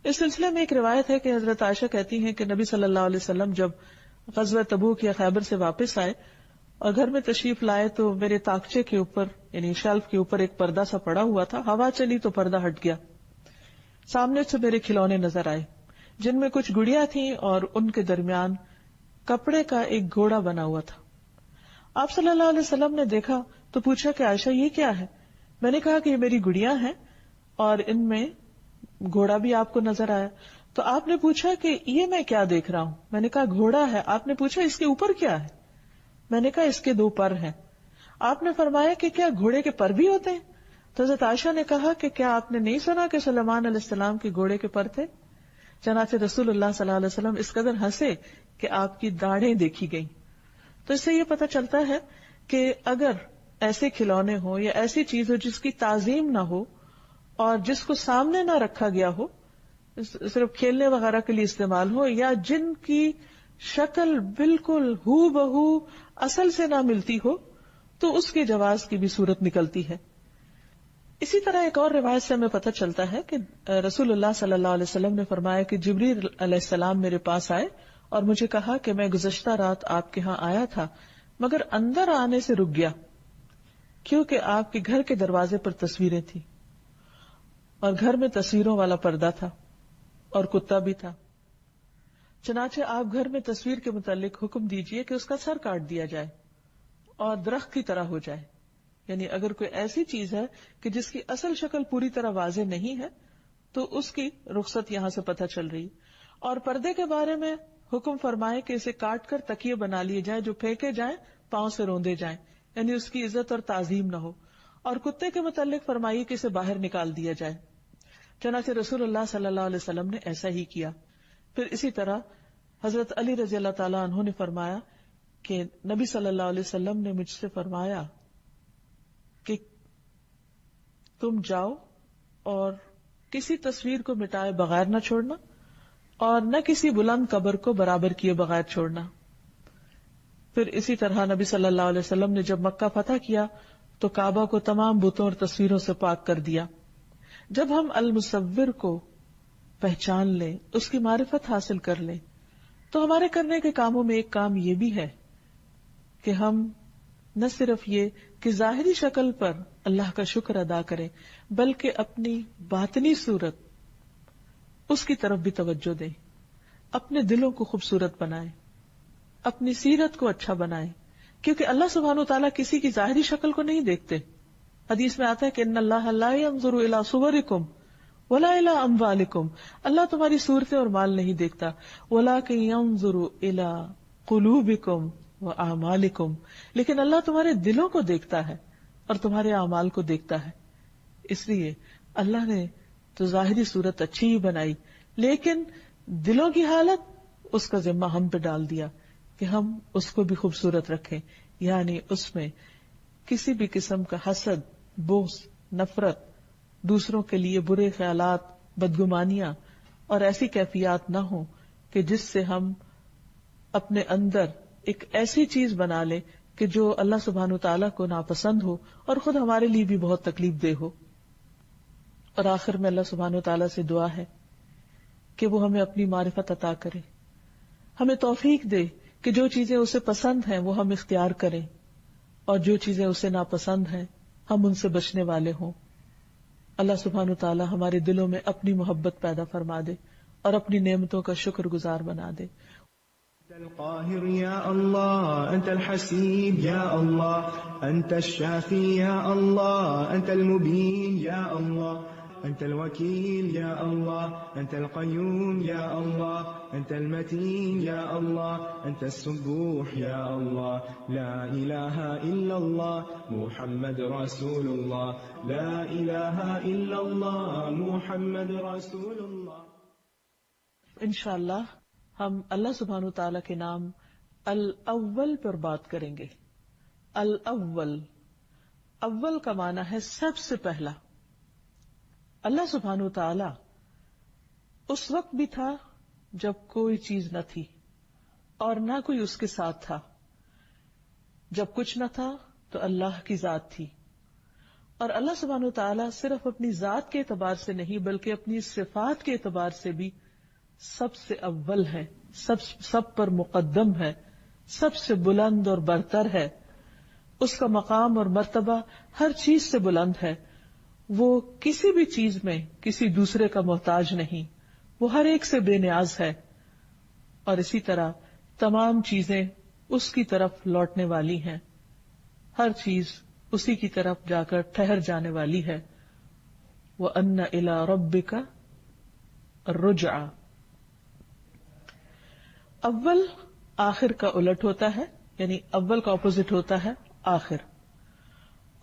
اس سلسلے میں ایک روایت ہے کہ حضرت عائشہ کہتی ہیں کہ نبی صلی اللہ علیہ وسلم جب غزوہ تبوک یا خیبر سے واپس آئے اور گھر میں تشریف لائے تو میرے تاکچے کے اوپر یعنی شیلف کے اوپر ایک پردہ سا پڑا ہوا تھا. ہوا چلی تو پردہ ہٹ گیا. سامنے سے میرے کھلونے نظر آئے جن میں کچھ گڑیاں تھیں اور ان کے درمیان کپڑے کا ایک گھوڑا بنا ہوا تھا. آپ صلی اللہ علیہ وسلم نے دیکھا تو پوچھا کہ عائشہ یہ کیا ہے؟ میں نے کہا کہ یہ میری گڑیاں ہیں اور ان میں گھوڑا بھی آپ کو نظر آیا. تو آپ نے پوچھا کہ یہ میں کیا دیکھ رہا ہوں؟ میں نے کہا گھوڑا ہے. آپ نے پوچھا اس کے اوپر کیا ہے؟ میں نے کہا اس کے 2 پر ہیں. آپ نے فرمایا کہ کیا گھوڑے کے پر بھی ہوتے ہیں؟ تو حضرت عائشہ نے کہا کہ کیا آپ نے نہیں سنا کہ سلیمان علیہ السلام کے گھوڑے کے پر تھے؟ چنانچہ رسول اللہ صلی اللہ علیہ وسلم اس قدر ہنسے کہ آپ کی داڑھیں دیکھی گئیں. تو اس سے یہ پتہ چلتا ہے کہ اگر ایسے کھلونے ہوں یا ایسی چیز ہو جس کی تعظیم نہ ہو اور جس کو سامنے نہ رکھا گیا ہو، صرف کھیلنے وغیرہ کے لیے استعمال ہو، یا جن کی شکل بالکل ہو بہو اصل سے نہ ملتی ہو، تو اس کے جواز کی بھی صورت نکلتی ہے. اسی طرح ایک اور روایت سے ہمیں پتہ چلتا ہے کہ رسول اللہ صلی اللہ علیہ وسلم نے فرمایا کہ جبریل علیہ السلام میرے پاس آئے اور مجھے کہا کہ میں گزشتہ رات آپ کے ہاں آیا تھا مگر اندر آنے سے رک گیا کیونکہ آپ کے گھر کے دروازے پر تصویریں تھیں اور گھر میں تصویروں والا پردہ تھا اور کتا بھی تھا. چنانچہ آپ گھر میں تصویر کے متعلق حکم دیجئے کہ اس کا سر کاٹ دیا جائے اور درخت کی طرح ہو جائے. یعنی اگر کوئی ایسی چیز ہے کہ جس کی اصل شکل پوری طرح واضح نہیں ہے تو اس کی رخصت یہاں سے پتہ چل رہی. اور پردے کے بارے میں حکم فرمائے کہ اسے کاٹ کر تکیے بنا لیے جائیں جو پھینکے جائیں، پاؤں سے روندے جائیں، یعنی اس کی عزت اور تعظیم نہ ہو. اور کتے کے متعلق فرمائیے کہ اسے باہر نکال دیا جائے. چنانچہ رسول اللہ صلی اللہ علیہ وسلم نے ایسا ہی کیا. پھر اسی طرح حضرت علی رضی اللہ تعالیٰ عنہ نے فرمایا کہ نبی صلی اللہ علیہ وسلم نے مجھ سے فرمایا کہ تم جاؤ اور کسی تصویر کو مٹائے بغیر نہ چھوڑنا اور نہ کسی بلند قبر کو برابر کیے بغیر چھوڑنا. پھر اسی طرح نبی صلی اللہ علیہ وسلم نے جب مکہ فتح کیا تو کعبہ کو تمام بتوں اور تصویروں سے پاک کر دیا. جب ہم المصور کو پہچان لیں، اس کی معرفت حاصل کر لیں، تو ہمارے کرنے کے کاموں میں ایک کام یہ بھی ہے کہ ہم نہ صرف یہ کہ ظاہری شکل پر اللہ کا شکر ادا کریں بلکہ اپنی باطنی صورت اس کی طرف بھی توجہ دیں، اپنے دلوں کو خوبصورت بنائیں، اپنی سیرت کو اچھا بنائیں، کیونکہ اللہ سبحانہ و تعالیٰ کسی کی ظاہری شکل کو نہیں دیکھتے. حدیث میں آتا ہے کہ ان اللہ لا ينظر الى صورکم ولا الى اموالکم، اللہ تمہاری صورتیں اور مال نہیں دیکھتا، ولکن ينظر الى قلوبکم واعمالکم، لیکن اللہ تمہارے دلوں کو دیکھتا ہے اور تمہارے اعمال کو دیکھتا ہے. اس لیے اللہ نے تو ظاہری صورت اچھی ہی بنائی، لیکن دلوں کی حالت اس کا ذمہ ہم پہ ڈال دیا کہ ہم اس کو بھی خوبصورت رکھیں، یعنی اس میں کسی بھی قسم کا حسد، بغض، نفرت، دوسروں کے لیے برے خیالات، بدگمانیاں اور ایسی کیفیات نہ ہوں کہ جس سے ہم اپنے اندر ایک ایسی چیز بنا لیں کہ جو اللہ سبحانہ تعالیٰ کو ناپسند ہو اور خود ہمارے لیے بھی بہت تکلیف دہ ہو. اور آخر میں اللہ سبحانہ تعالیٰ سے دعا ہے کہ وہ ہمیں اپنی معرفت عطا کرے، ہمیں توفیق دے کہ جو چیزیں اسے پسند ہیں وہ ہم اختیار کریں اور جو چیزیں اسے ناپسند ہیں ہم ان سے بچنے والے ہوں. اللہ سبحانہ تعالیٰ ہمارے دلوں میں اپنی محبت پیدا فرما دے اور اپنی نعمتوں کا شکر گزار بنا دے. أنت القاهر يا الله، أنت الحسيب يا الله، أنت الشافي يا الله، أنت المبين يا الله، أنت الوكيل يا الله، أنت القيوم يا الله، أنت المتين يا الله، أنت السبوح يا الله، لا إله إلا الله محمد رسول الله، لا إله إلا الله محمد رسول الله. انشاءاللہ ہم اللہ سبحانہ تعالیٰ کے نام الاول پر بات کریں گے. الاول، اول کا معنی ہے سب سے پہلا. اللہ سبحانہ تعالیٰ اس وقت بھی تھا جب کوئی چیز نہ تھی اور نہ کوئی اس کے ساتھ تھا. جب کچھ نہ تھا تو اللہ کی ذات تھی، اور اللہ سبحانہ تعالیٰ صرف اپنی ذات کے اعتبار سے نہیں بلکہ اپنی صفات کے اعتبار سے بھی سب سے اول ہے، سب پر مقدم ہے، سب سے بلند اور برتر ہے. اس کا مقام اور مرتبہ ہر چیز سے بلند ہے. وہ کسی بھی چیز میں کسی دوسرے کا محتاج نہیں، وہ ہر ایک سے بے نیاز ہے، اور اسی طرح تمام چیزیں اس کی طرف لوٹنے والی ہیں. ہر چیز اسی کی طرف جا کر ٹھہر جانے والی ہے. وَأَنَّ إِلَىٰ رَبِّكَ الرُّجْعَىٰ. اول آخر کا الٹ ہوتا ہے، یعنی اول کا اپوزٹ ہوتا ہے آخر،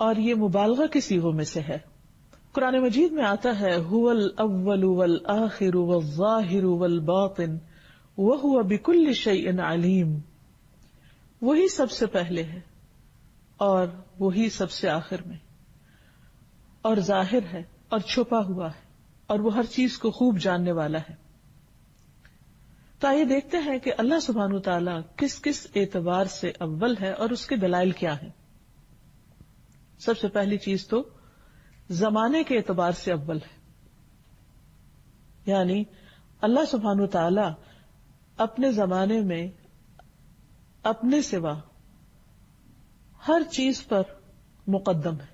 اور یہ مبالغہ کی صیغوں میں سے ہے. قرآن مجید میں آتا ہے هو الاول والآخر والظاہر والباطن وهو بكل شيء علیم. وہی سب سے پہلے ہے اور وہی سب سے آخر میں، اور ظاہر ہے اور چھپا ہوا ہے، اور وہ ہر چیز کو خوب جاننے والا ہے. تو آئیے دیکھتے ہیں کہ اللہ سبحانہ تعالیٰ کس کس اعتبار سے اول ہے اور اس کے دلائل کیا ہیں. سب سے پہلی چیز تو زمانے کے اعتبار سے اول ہے، یعنی اللہ سبحانہ تعالیٰ اپنے زمانے میں اپنے سوا ہر چیز پر مقدم ہے.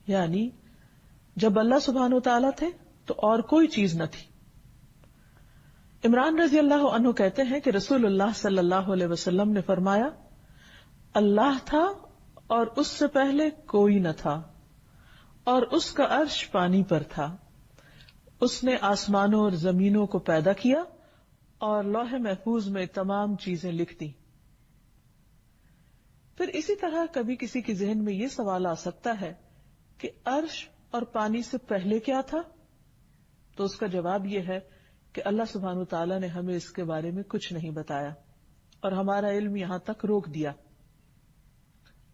یعنی جب اللہ سبحانہ تعالیٰ تھے تو اور کوئی چیز نہ تھی. عمران رضی اللہ عنہ کہتے ہیں کہ رسول اللہ صلی اللہ علیہ وسلم نے فرمایا، اللہ تھا اور اس سے پہلے کوئی نہ تھا، اور اس کا عرش پانی پر تھا. اس نے آسمانوں اور زمینوں کو پیدا کیا اور لوح محفوظ میں تمام چیزیں لکھ دی. پھر اسی طرح کبھی کسی کے ذہن میں یہ سوال آ سکتا ہے کہ عرش اور پانی سے پہلے کیا تھا؟ تو اس کا جواب یہ ہے کہ اللہ سبحانہ تعالیٰ نے ہمیں اس کے بارے میں کچھ نہیں بتایا اور ہمارا علم یہاں تک روک دیا.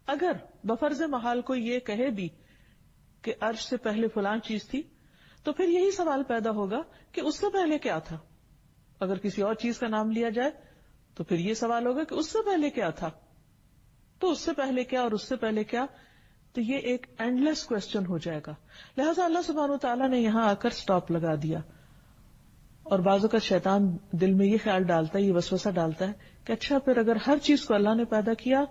اگر بفرض محال کوئی یہ کہے بھی کہ عرش سے پہلے فلاں چیز تھی تو پھر یہی سوال پیدا ہوگا کہ اس سے پہلے کیا تھا. اگر کسی اور چیز کا نام لیا جائے تو پھر یہ سوال ہوگا کہ اس سے پہلے کیا تھا, تو اس سے پہلے کیا اور اس سے پہلے کیا, تو یہ ایک اینڈلیس کوسچن ہو جائے گا. لہٰذا اللہ سبحانہ وتعالیٰ نے یہاں آ کر سٹاپ لگا دیا. اور بعض اوقات شیطان دل میں یہ خیال ڈالتا ہے, یہ وسوسہ ڈالتا ہے کہ اچھا پھر اگر ہر چیز کو اللہ نے پیدا کیا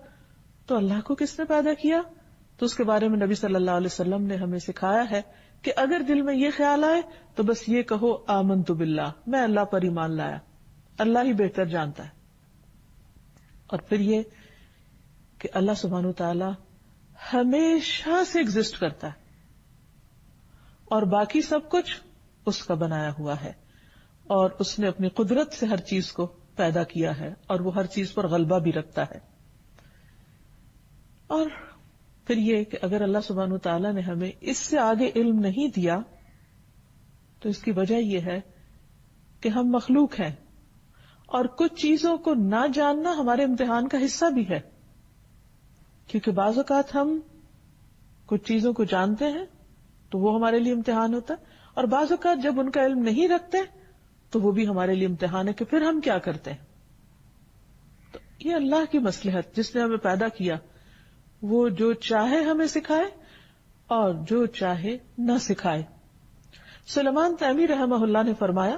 تو اللہ کو کس نے پیدا کیا. تو اس کے بارے میں نبی صلی اللہ علیہ وسلم نے ہمیں سکھایا ہے کہ اگر دل میں یہ خیال آئے تو بس یہ کہو آمنت باللہ, میں اللہ پر ایمان لایا, اللہ ہی بہتر جانتا ہے. اور پھر یہ کہ اللہ سبحانہ تعالی ہمیشہ سے ایگزسٹ کرتا ہے اور باقی سب کچھ اس کا بنایا ہوا ہے, اور اس نے اپنی قدرت سے ہر چیز کو پیدا کیا ہے اور وہ ہر چیز پر غلبہ بھی رکھتا ہے. اور پھر یہ کہ اگر اللہ سبحانہ تعالیٰ نے ہمیں اس سے آگے علم نہیں دیا تو اس کی وجہ یہ ہے کہ ہم مخلوق ہیں اور کچھ چیزوں کو نہ جاننا ہمارے امتحان کا حصہ بھی ہے. کیونکہ بعض اوقات ہم کچھ چیزوں کو جانتے ہیں تو وہ ہمارے لیے امتحان ہوتا ہے, اور بعض اوقات جب ان کا علم نہیں رکھتے تو وہ بھی ہمارے لیے امتحان ہے کہ پھر ہم کیا کرتے ہیں. تو یہ اللہ کی مصلحت, جس نے ہمیں پیدا کیا وہ جو چاہے ہمیں سکھائے اور جو چاہے نہ سکھائے. سلیمان تیمی رحمہ اللہ نے فرمایا,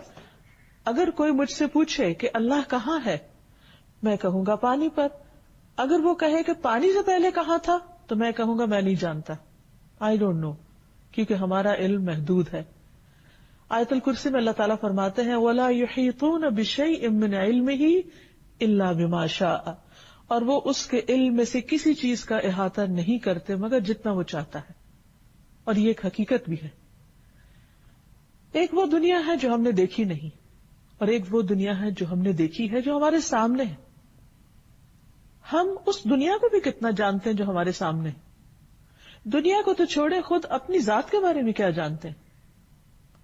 اگر کوئی مجھ سے پوچھے کہ اللہ کہاں ہے, میں کہوں گا پانی پر. اگر وہ کہے کہ پانی سے پہلے کہاں تھا تو میں کہوں گا میں نہیں جانتا, آئی ڈونٹ نو, کیونکہ ہمارا علم محدود ہے. آیت الکرسی میں اللہ تعالیٰ فرماتے ہیں وَلَا يُحِيطُونَ بِشَيْءٍ مِّنْ عِلْمِهِ إِلَّا بِمَا شَاءَ, اور وہ اس کے علم میں سے کسی چیز کا احاطہ نہیں کرتے مگر جتنا وہ چاہتا ہے. اور یہ ایک حقیقت بھی ہے. ایک وہ دنیا ہے جو ہم نے دیکھی نہیں, اور ایک وہ دنیا ہے جو ہم نے دیکھی ہے, جو ہمارے سامنے ہے. ہم اس دنیا کو بھی کتنا جانتے ہیں جو ہمارے سامنے ہے. دنیا کو تو چھوڑے, خود اپنی ذات کے بارے میں کیا جانتے ہیں,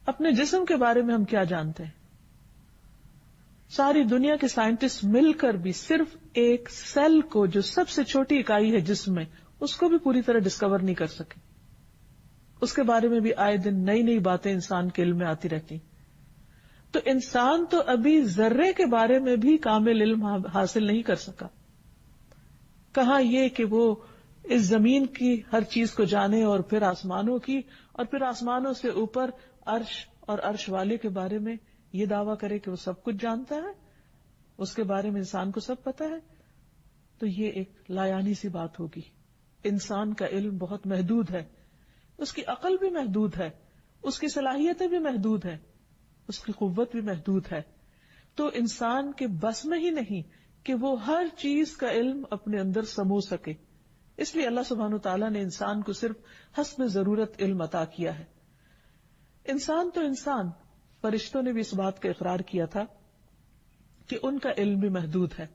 اپنے جسم کے بارے میں ہم کیا جانتے ہیں. ساری دنیا کے سائنٹسٹ مل کر بھی صرف ایک سیل کو, جو سب سے چھوٹی اکائی ہے جسم میں, اس کو بھی پوری طرح ڈسکور نہیں کر سکے. اس کے بارے میں بھی آئے دن نئی نئی باتیں انسان کے علم میں آتی رہتی. تو انسان تو ابھی ذرے کے بارے میں بھی کامل علم حاصل نہیں کر سکا. کہاں یہ کہ وہ اس زمین کی ہر چیز کو جانے, اور پھر آسمانوں کی, اور پھر آسمانوں سے اوپر عرش اور عرش والے کے بارے میں یہ دعویٰ کرے کہ وہ سب کچھ جانتا ہے, اس کے بارے میں انسان کو سب پتا ہے. تو یہ ایک لایانی سی بات ہوگی. انسان کا علم بہت محدود ہے, اس کی عقل بھی محدود ہے, اس کی صلاحیتیں بھی محدود ہیں, اس کی قوت بھی محدود ہے. تو انسان کے بس میں ہی نہیں کہ وہ ہر چیز کا علم اپنے اندر سمو سکے. اس لیے اللہ سبحانہ تعالیٰ نے انسان کو صرف حسب ضرورت علم عطا کیا ہے. انسان تو انسان, فرشتوں نے بھی اس بات کا اقرار کیا تھا کہ ان کا علم بھی محدود ہے.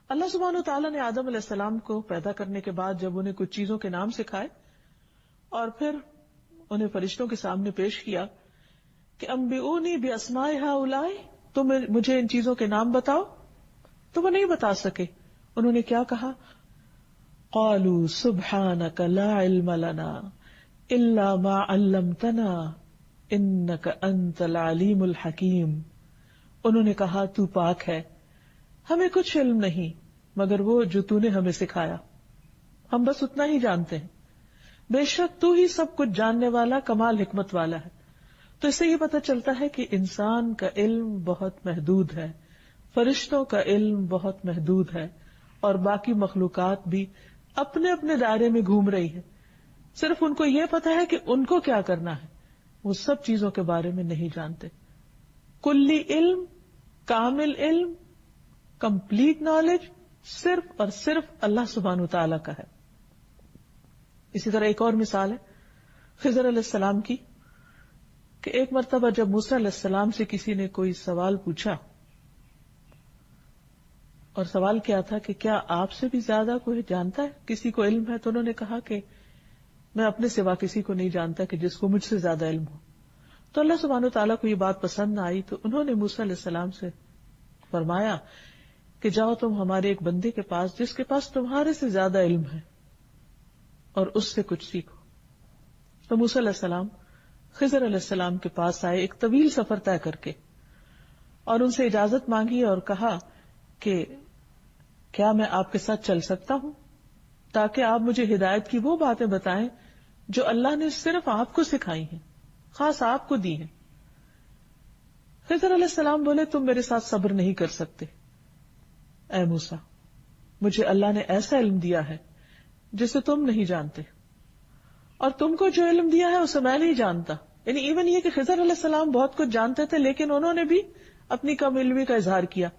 اللہ سبحانہ تعالیٰ نے آدم علیہ السلام کو پیدا کرنے کے بعد جب انہیں کچھ چیزوں کے نام سکھائے اور پھر انہیں فرشتوں کے سامنے پیش کیا کہ انبئونی باسماء ہؤلاء, تم مجھے ان چیزوں کے نام بتاؤ, تو وہ نہیں بتا سکے. انہوں نے کیا کہا, قالوا سبحانک لا علم لنا الا ما علمتنا انک انت العلیم الحکیم. انہوں نے کہا تو پاک ہے, ہمیں کچھ علم نہیں مگر وہ جو تو نے ہمیں سکھایا, ہم بس اتنا ہی جانتے ہیں. بے شک تو ہی سب کچھ جاننے والا, کمال حکمت والا ہے. تو اس سے یہ پتہ چلتا ہے کہ انسان کا علم بہت محدود ہے, فرشتوں کا علم بہت محدود ہے, اور باقی مخلوقات بھی اپنے اپنے دائرے میں گھوم رہی ہے. صرف ان کو یہ پتا ہے کہ ان کو کیا کرنا ہے, وہ سب چیزوں کے بارے میں نہیں جانتے. کلی علم, کامل علم, کمپلیٹ نالج صرف اور صرف اللہ سبحانہ تعالیٰ کا ہے. اسی طرح ایک اور مثال ہے خضر علیہ السلام کی, کہ ایک مرتبہ جب موسیٰ علیہ السلام سے کسی نے کوئی سوال پوچھا, اور سوال کیا تھا کہ کیا آپ سے بھی زیادہ کوئی جانتا ہے, کسی کو علم ہے؟ تو انہوں نے کہا کہ میں اپنے سوا کسی کو نہیں جانتا کہ جس کو مجھ سے زیادہ علم ہو. تو اللہ سبحانہ وتعالیٰ کو یہ بات پسند نہ آئی، تو انہوں نے موسیٰ علیہ السلام سے فرمایا کہ جاؤ تم ہمارے ایک بندے کے پاس جس کے پاس تمہارے سے زیادہ علم ہے اور اس سے کچھ سیکھو۔ تو موسیٰ علیہ السلام خضر علیہ السلام کے پاس آئے ایک طویل سفر طے کر کے، اور ان سے اجازت مانگی اور کہا کہ کیا میں آپ کے ساتھ چل سکتا ہوں تاکہ آپ مجھے ہدایت کی وہ باتیں بتائیں جو اللہ نے صرف آپ کو سکھائی ہیں، خاص آپ کو دی ہیں۔ خضر علیہ السلام بولے تم میرے ساتھ صبر نہیں کر سکتے اے موسیٰ، مجھے اللہ نے ایسا علم دیا ہے جسے تم نہیں جانتے، اور تم کو جو علم دیا ہے اسے میں نہیں جانتا۔ یعنی ایون یہ کہ خضر علیہ السلام بہت کچھ جانتے تھے، لیکن انہوں نے بھی اپنی کم علمی کا اظہار کیا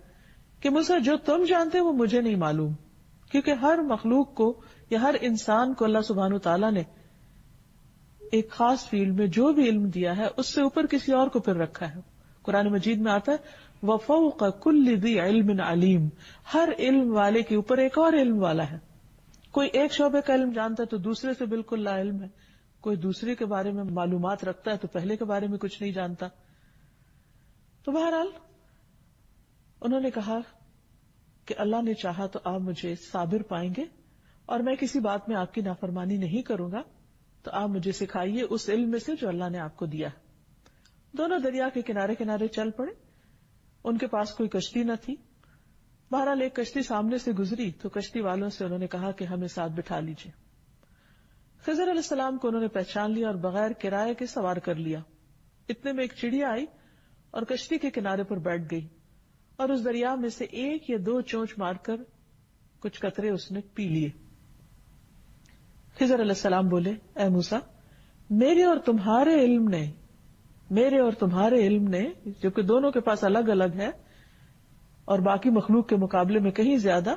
کہ موسیٰ جو تم جانتے وہ مجھے نہیں معلوم، کیونکہ ہر مخلوق کو یا ہر انسان کو اللہ سبحانہ وتعالیٰ نے ایک خاص فیلڈ میں جو بھی علم دیا ہے اس سے اوپر کسی اور کو پھر رکھا ہے۔ قرآن مجید میں آتا ہے وَفَوْقَ كُلِّ ذِي عِلْمٍ عَلِيمٍ، ہر علم والے کے اوپر ایک اور علم والا ہے۔ کوئی ایک شعبے کا علم جانتا ہے تو دوسرے سے بالکل لا علم ہے، کوئی دوسرے کے بارے میں معلومات رکھتا ہے تو پہلے کے بارے میں کچھ نہیں جانتا۔ تو بہرحال انہوں نے کہا کہ اللہ نے چاہا تو آپ مجھے صابر پائیں گے اور میں کسی بات میں آپ کی نافرمانی نہیں کروں گا، تو آپ مجھے سکھائیے اس علم میں سے جو اللہ نے آپ کو دیا۔ دونوں دریا کے کنارے کنارے چل پڑے، ان کے پاس کوئی کشتی نہ تھی۔ بہرحال ایک کشتی سامنے سے گزری تو کشتی والوں سے انہوں نے کہا کہ ہمیں ساتھ بٹھا لیجیے۔ خضر علیہ السلام کو انہوں نے پہچان لیا اور بغیر کرائے کے سوار کر لیا۔ اتنے میں ایک چڑیا آئی اور کشتی کے کنارے پر بیٹھ گئی، اور اس دریا میں سے ایک یا دو چونچ مار کر کچھ قطرے اس نے پی لیے۔ خضر علیہ السلام بولے اے موسیٰ، میرے اور تمہارے علم نے جو کہ دونوں کے پاس الگ الگ ہے اور باقی مخلوق کے مقابلے میں کہیں زیادہ،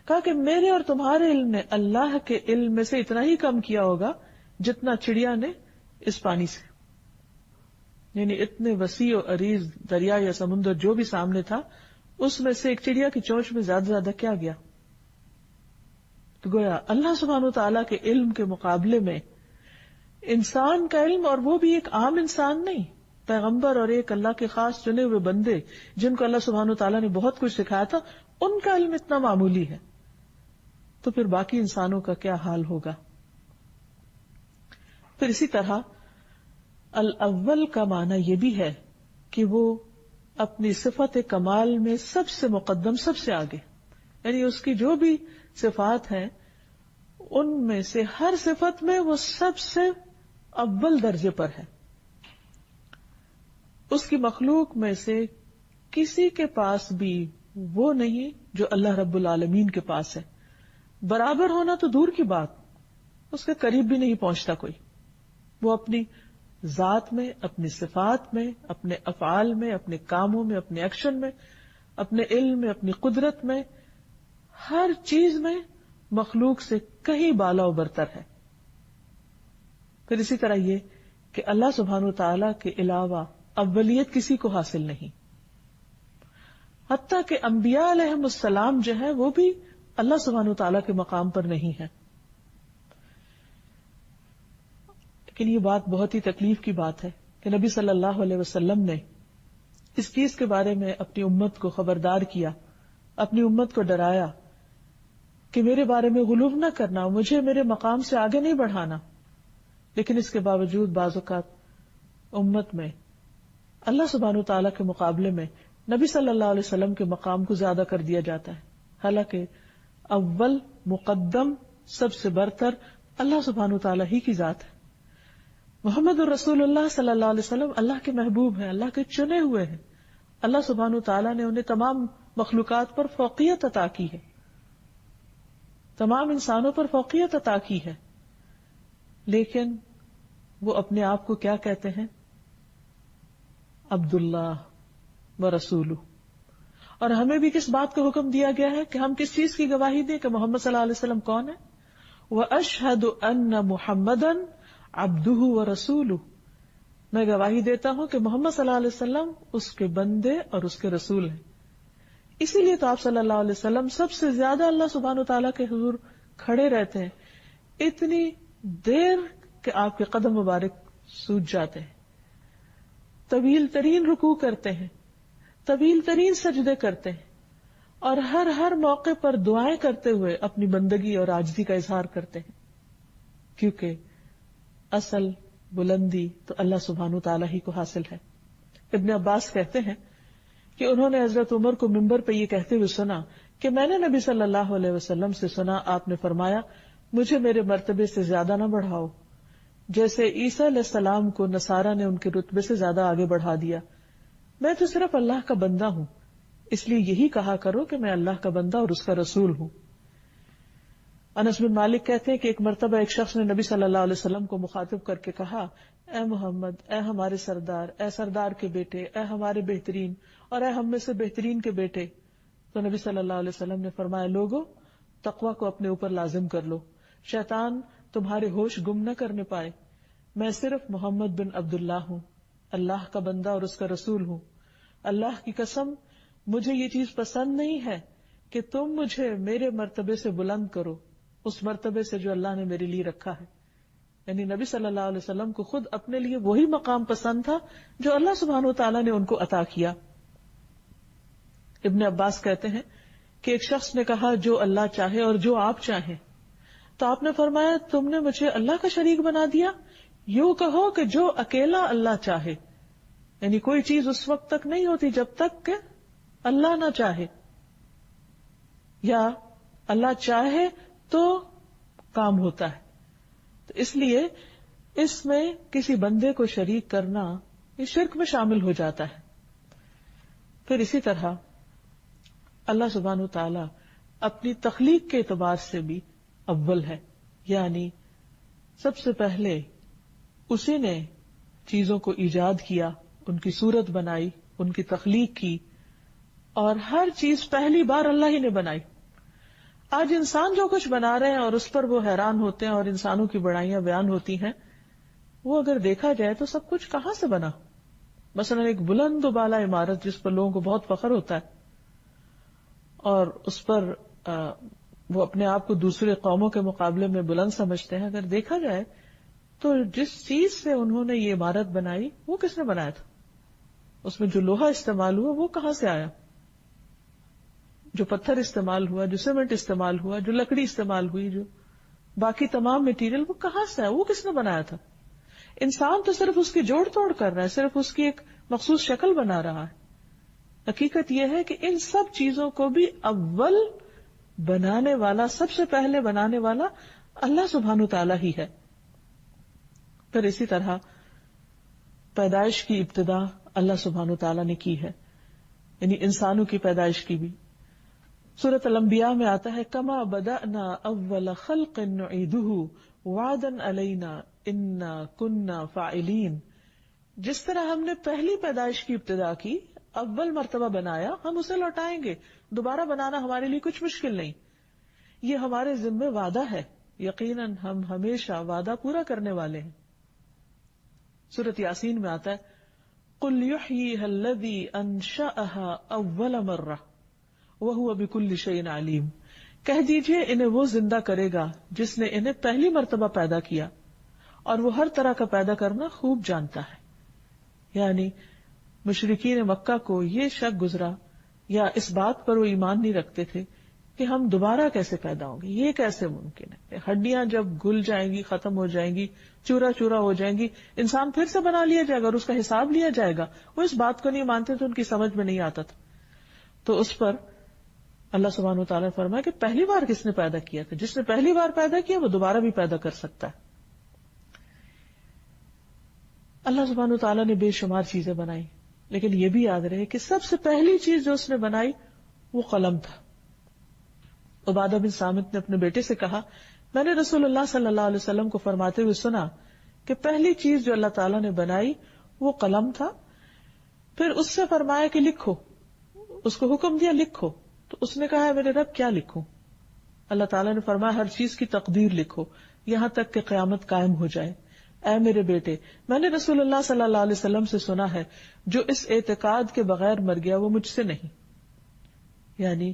کہا کہ میرے اور تمہارے علم نے اللہ کے علم میں سے اتنا ہی کم کیا ہوگا جتنا چڑیا نے اس پانی سے۔ یعنی اتنے وسیع و عریض دریا یا سمندر جو بھی سامنے تھا، اس میں سے ایک چڑیا کی چونچ میں زیادہ زیادہ کیا گیا؟ تو گویا اللہ سبحانہ وتعالیٰ کے علم کے مقابلے میں انسان کا علم، اور وہ بھی ایک عام انسان نہیں، پیغمبر اور ایک اللہ کے خاص چنے ہوئے بندے جن کو اللہ سبحانہ وتعالیٰ نے بہت کچھ سکھایا تھا، ان کا علم اتنا معمولی ہے، تو پھر باقی انسانوں کا کیا حال ہوگا؟ پھر اسی طرح الاول کا معنی یہ بھی ہے کہ وہ اپنی صفت کمال میں سب سے مقدم، سب سے آگے، یعنی اس کی جو بھی صفات ہیں ان میں سے ہر صفت میں وہ سب سے اول درجے پر ہے۔ اس کی مخلوق میں سے کسی کے پاس بھی وہ نہیں جو اللہ رب العالمین کے پاس ہے۔ برابر ہونا تو دور کی بات، اس کے قریب بھی نہیں پہنچتا کوئی۔ وہ اپنی ذات میں، اپنی صفات میں، اپنے افعال میں، اپنے کاموں میں، اپنے ایکشن میں، اپنے علم میں، اپنی قدرت میں، ہر چیز میں مخلوق سے کہیں بالا و برتر ہے۔ پھر اسی طرح یہ کہ اللہ سبحانہ وتعالیٰ کے علاوہ اولیت کسی کو حاصل نہیں، حتیٰ کہ انبیاء علیہم السلام جو ہے وہ بھی اللہ سبحانہ وتعالیٰ کے مقام پر نہیں ہے۔ لیکن یہ بات بہت ہی تکلیف کی بات ہے کہ نبی صلی اللہ علیہ وسلم نے اس چیز کے بارے میں اپنی امت کو خبردار کیا، اپنی امت کو ڈرایا کہ میرے بارے میں غلو نہ کرنا، مجھے میرے مقام سے آگے نہیں بڑھانا۔ لیکن اس کے باوجود بعض اوقات امت میں اللہ سبحانہ وتعالیٰ کے مقابلے میں نبی صلی اللہ علیہ وسلم کے مقام کو زیادہ کر دیا جاتا ہے، حالانکہ اول، مقدم، سب سے برتر اللہ سبحانہ وتعالیٰ ہی کی ذات ہے۔ محمد الرسول اللہ صلی اللہ علیہ وسلم اللہ کے محبوب ہیں، اللہ کے چنے ہوئے ہیں۔ اللہ سبحانہ وتعالیٰ نے انہیں تمام مخلوقات پر فوقیت عطا کی ہے، تمام انسانوں پر فوقیت عطا کی ہے، لیکن وہ اپنے آپ کو کیا کہتے ہیں؟ عبداللہ و رسولہ۔ اور ہمیں بھی کس بات کا حکم دیا گیا ہے کہ ہم کس چیز کی گواہی دیں کہ محمد صلی اللہ علیہ وسلم کون ہے؟ وَأَشْهَدُ أَنَّ مُحَمَّدًا عَبْدُهُ وَرَسُولُهُ، میں گواہی دیتا ہوں کہ محمد صلی اللہ علیہ وسلم اس کے بندے اور اس کے رسول ہیں۔ اسی لیے تو آپ صلی اللہ علیہ وسلم سب سے زیادہ اللہ سبحانہ وتعالیٰ کے حضور کھڑے رہتے ہیں، اتنی دیر کہ آپ کے قدم مبارک سوج جاتے ہیں۔ طویل ترین رکوع کرتے ہیں، طویل ترین سجدے کرتے ہیں، اور ہر موقع پر دعائیں کرتے ہوئے اپنی بندگی اور عاجزی کا اظہار کرتے ہیں، کیونکہ اصل بلندی تو اللہ سبحانہ تعالیٰ ہی کو حاصل ہے۔ ابن عباس کہتے ہیں کہ انہوں نے حضرت عمر کو منبر پہ یہ کہتے ہوئے سنا کہ میں نے نبی صلی اللہ علیہ وسلم سے سنا، آپ نے فرمایا مجھے میرے مرتبے سے زیادہ نہ بڑھاؤ، جیسے عیسیٰ علیہ السلام کو نصارہ نے ان کے رتبے سے زیادہ آگے بڑھا دیا۔ میں تو صرف اللہ کا بندہ ہوں، اس لیے یہی کہا کرو کہ میں اللہ کا بندہ اور اس کا رسول ہوں۔ انس بن مالک کہتے ہیں کہ ایک مرتبہ ایک شخص نے نبی صلی اللہ علیہ وسلم کو مخاطب کر کے کہا، اے محمد، اے ہمارے سردار، اے سردار کے بیٹے، اے ہمارے بہترین اور اے ہم میں سے بہترین کے بیٹے۔ تو نبی صلی اللہ علیہ وسلم نے فرمایا، لوگو تقوی کو اپنے اوپر لازم کر لو، شیطان تمہارے ہوش گم نہ کرنے پائے۔ میں صرف محمد بن عبداللہ ہوں، اللہ کا بندہ اور اس کا رسول ہوں۔ اللہ کی قسم مجھے یہ چیز پسند نہیں ہے کہ تم مجھے میرے مرتبے سے بلند کرو، اس مرتبے سے جو اللہ نے میرے لیے رکھا ہے۔ یعنی نبی صلی اللہ علیہ وسلم کو خود اپنے لیے وہی مقام پسند تھا جو اللہ سبحانہ وتعالیٰ نے ان کو عطا کیا۔ ابن عباس کہتے ہیں کہ ایک شخص نے کہا، جو اللہ چاہے اور جو آپ چاہیں۔ تو آپ نے فرمایا، تم نے مجھے اللہ کا شریک بنا دیا؟ یوں کہو کہ جو اکیلا اللہ چاہے، یعنی کوئی چیز اس وقت تک نہیں ہوتی جب تک کہ اللہ نہ چاہے، یا اللہ چاہے تو کام ہوتا ہے۔ تو اس لیے اس میں کسی بندے کو شریک کرنا یہ شرک میں شامل ہو جاتا ہے۔ پھر اسی طرح اللہ سبحانہ وتعالی اپنی تخلیق کے اعتبار سے بھی اول ہے، یعنی سب سے پہلے اسی نے چیزوں کو ایجاد کیا، ان کی صورت بنائی، ان کی تخلیق کی، اور ہر چیز پہلی بار اللہ ہی نے بنائی۔ آج انسان جو کچھ بنا رہے ہیں اور اس پر وہ حیران ہوتے ہیں اور انسانوں کی بڑائیاں بیان ہوتی ہیں، وہ اگر دیکھا جائے تو سب کچھ کہاں سے بنا؟ مثلا ایک بلند و بالا عمارت جس پر لوگوں کو بہت فخر ہوتا ہے اور اس پر وہ اپنے آپ کو دوسرے قوموں کے مقابلے میں بلند سمجھتے ہیں، اگر دیکھا جائے تو جس چیز سے انہوں نے یہ عمارت بنائی وہ کس نے بنایا تھا؟ اس میں جو لوہا استعمال ہوا وہ کہاں سے آیا؟ جو پتھر استعمال ہوا، جو سیمنٹ استعمال ہوا، جو لکڑی استعمال ہوئی، جو باقی تمام مٹیریل، وہ کہاں سے آیا؟ وہ کس نے بنایا تھا؟ انسان تو صرف اس کی جوڑ توڑ کر رہا ہے، صرف اس کی ایک مخصوص شکل بنا رہا ہے۔ حقیقت یہ ہے کہ ان سب چیزوں کو بھی اول بنانے والا، سب سے پہلے بنانے والا اللہ سبحانہ تعالیٰ ہی ہے۔ پھر اسی طرح پیدائش کی ابتدا اللہ سبحانہ تعالیٰ نے کی ہے، یعنی انسانوں کی پیدائش کی بھی۔ سورۃ الانبیاء میں آتا ہے، کما بدأنا اول خلق نعیدہ وعدا علینا انا کنا فاعلین۔ جس طرح ہم نے پہلی پیدائش کی ابتدا کی، اول مرتبہ بنایا، ہم اسے لوٹائیں گے۔ دوبارہ بنانا ہمارے لیے کچھ مشکل نہیں، یہ ہمارے ذمہ وعدہ ہے، یقیناً ہم ہمیشہ وعدہ پورا کرنے والے ہیں۔ سورۃ یاسین میں آتا ہے، قل یحییھا الذی انشأھا اول مرہ وہو بکل شیء علیم۔ کہہ دیجئے انہیں وہ زندہ کرے گا جس نے انہیں پہلی مرتبہ پیدا کیا اور وہ ہر طرح کا پیدا کرنا خوب جانتا ہے۔ یعنی مشرکین مکہ کو یہ شک گزرا یا اس بات پر وہ ایمان نہیں رکھتے تھے کہ ہم دوبارہ کیسے پیدا ہوں گے، یہ کیسے ممکن ہے؟ ہڈیاں جب گل جائیں گی، ختم ہو جائیں گی، چورا چورا ہو جائیں گی، انسان پھر سے بنا لیا جائے گا اور اس کا حساب لیا جائے گا۔ وہ اس بات کو نہیں مانتے تھے، ان کی سمجھ میں نہیں آتا تھا۔ تو اس پر اللہ سبحانہ وتعالیٰ نے فرمایا کہ پہلی بار کس نے پیدا کیا تھا؟ جس نے پہلی بار پیدا کیا وہ دوبارہ بھی پیدا کر سکتا ہے۔ اللہ سبحانہ وتعالیٰ نے بے شمار چیزیں بنائی، لیکن یہ بھی یاد رہے کہ سب سے پہلی چیز جو اس نے بنائی وہ قلم تھا۔ عبادہ بن صامت نے اپنے بیٹے سے کہا، میں نے رسول اللہ صلی اللہ علیہ وسلم کو فرماتے ہوئے سنا کہ پہلی چیز جو اللہ تعالیٰ نے بنائی وہ قلم تھا، پھر اس سے فرمایا کہ لکھو، اس کو حکم دیا لکھو۔ تو اس نے کہا، میرے رب کیا لکھوں؟ اللہ تعالیٰ نے فرمایا، ہر چیز کی تقدیر لکھو یہاں تک کہ قیامت قائم ہو جائے۔ اے میرے بیٹے، میں نے رسول اللہ صلی اللہ علیہ وسلم سے سنا ہے، جو اس اعتقاد کے بغیر مر گیا وہ مجھ سے نہیں۔ یعنی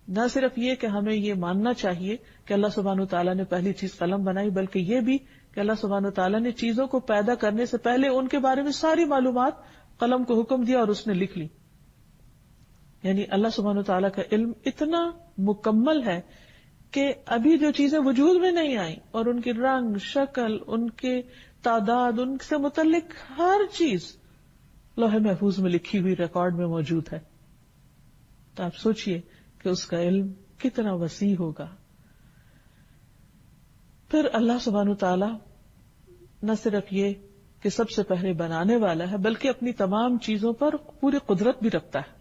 نہ صرف یہ کہ ہمیں یہ ماننا چاہیے کہ اللہ سبحانہ تعالیٰ نے پہلی چیز قلم بنائی، بلکہ یہ بھی کہ کہ اللہ سبحانہ وتعالیٰ نے چیزوں کو پیدا کرنے سے پہلے ان کے بارے میں ساری معلومات قلم کو حکم دیا اور اس نے لکھ لی. یعنی اللہ سبحانہ وتعالیٰ کا علم اتنا مکمل ہے کہ ابھی جو چیزیں وجود میں نہیں آئیں اور ان کی رنگ، شکل، ان کے تعداد، ان سے متعلق ہر چیز لوح محفوظ میں لکھی ہوئی ریکارڈ میں موجود ہے. تو آپ سوچئے کہ اس کا علم کتنا وسیع ہوگا. پھر اللہ سبحانہ وتعالیٰ نہ صرف یہ کہ سب سے پہلے بنانے والا ہے بلکہ اپنی تمام چیزوں پر پوری قدرت بھی رکھتا ہے،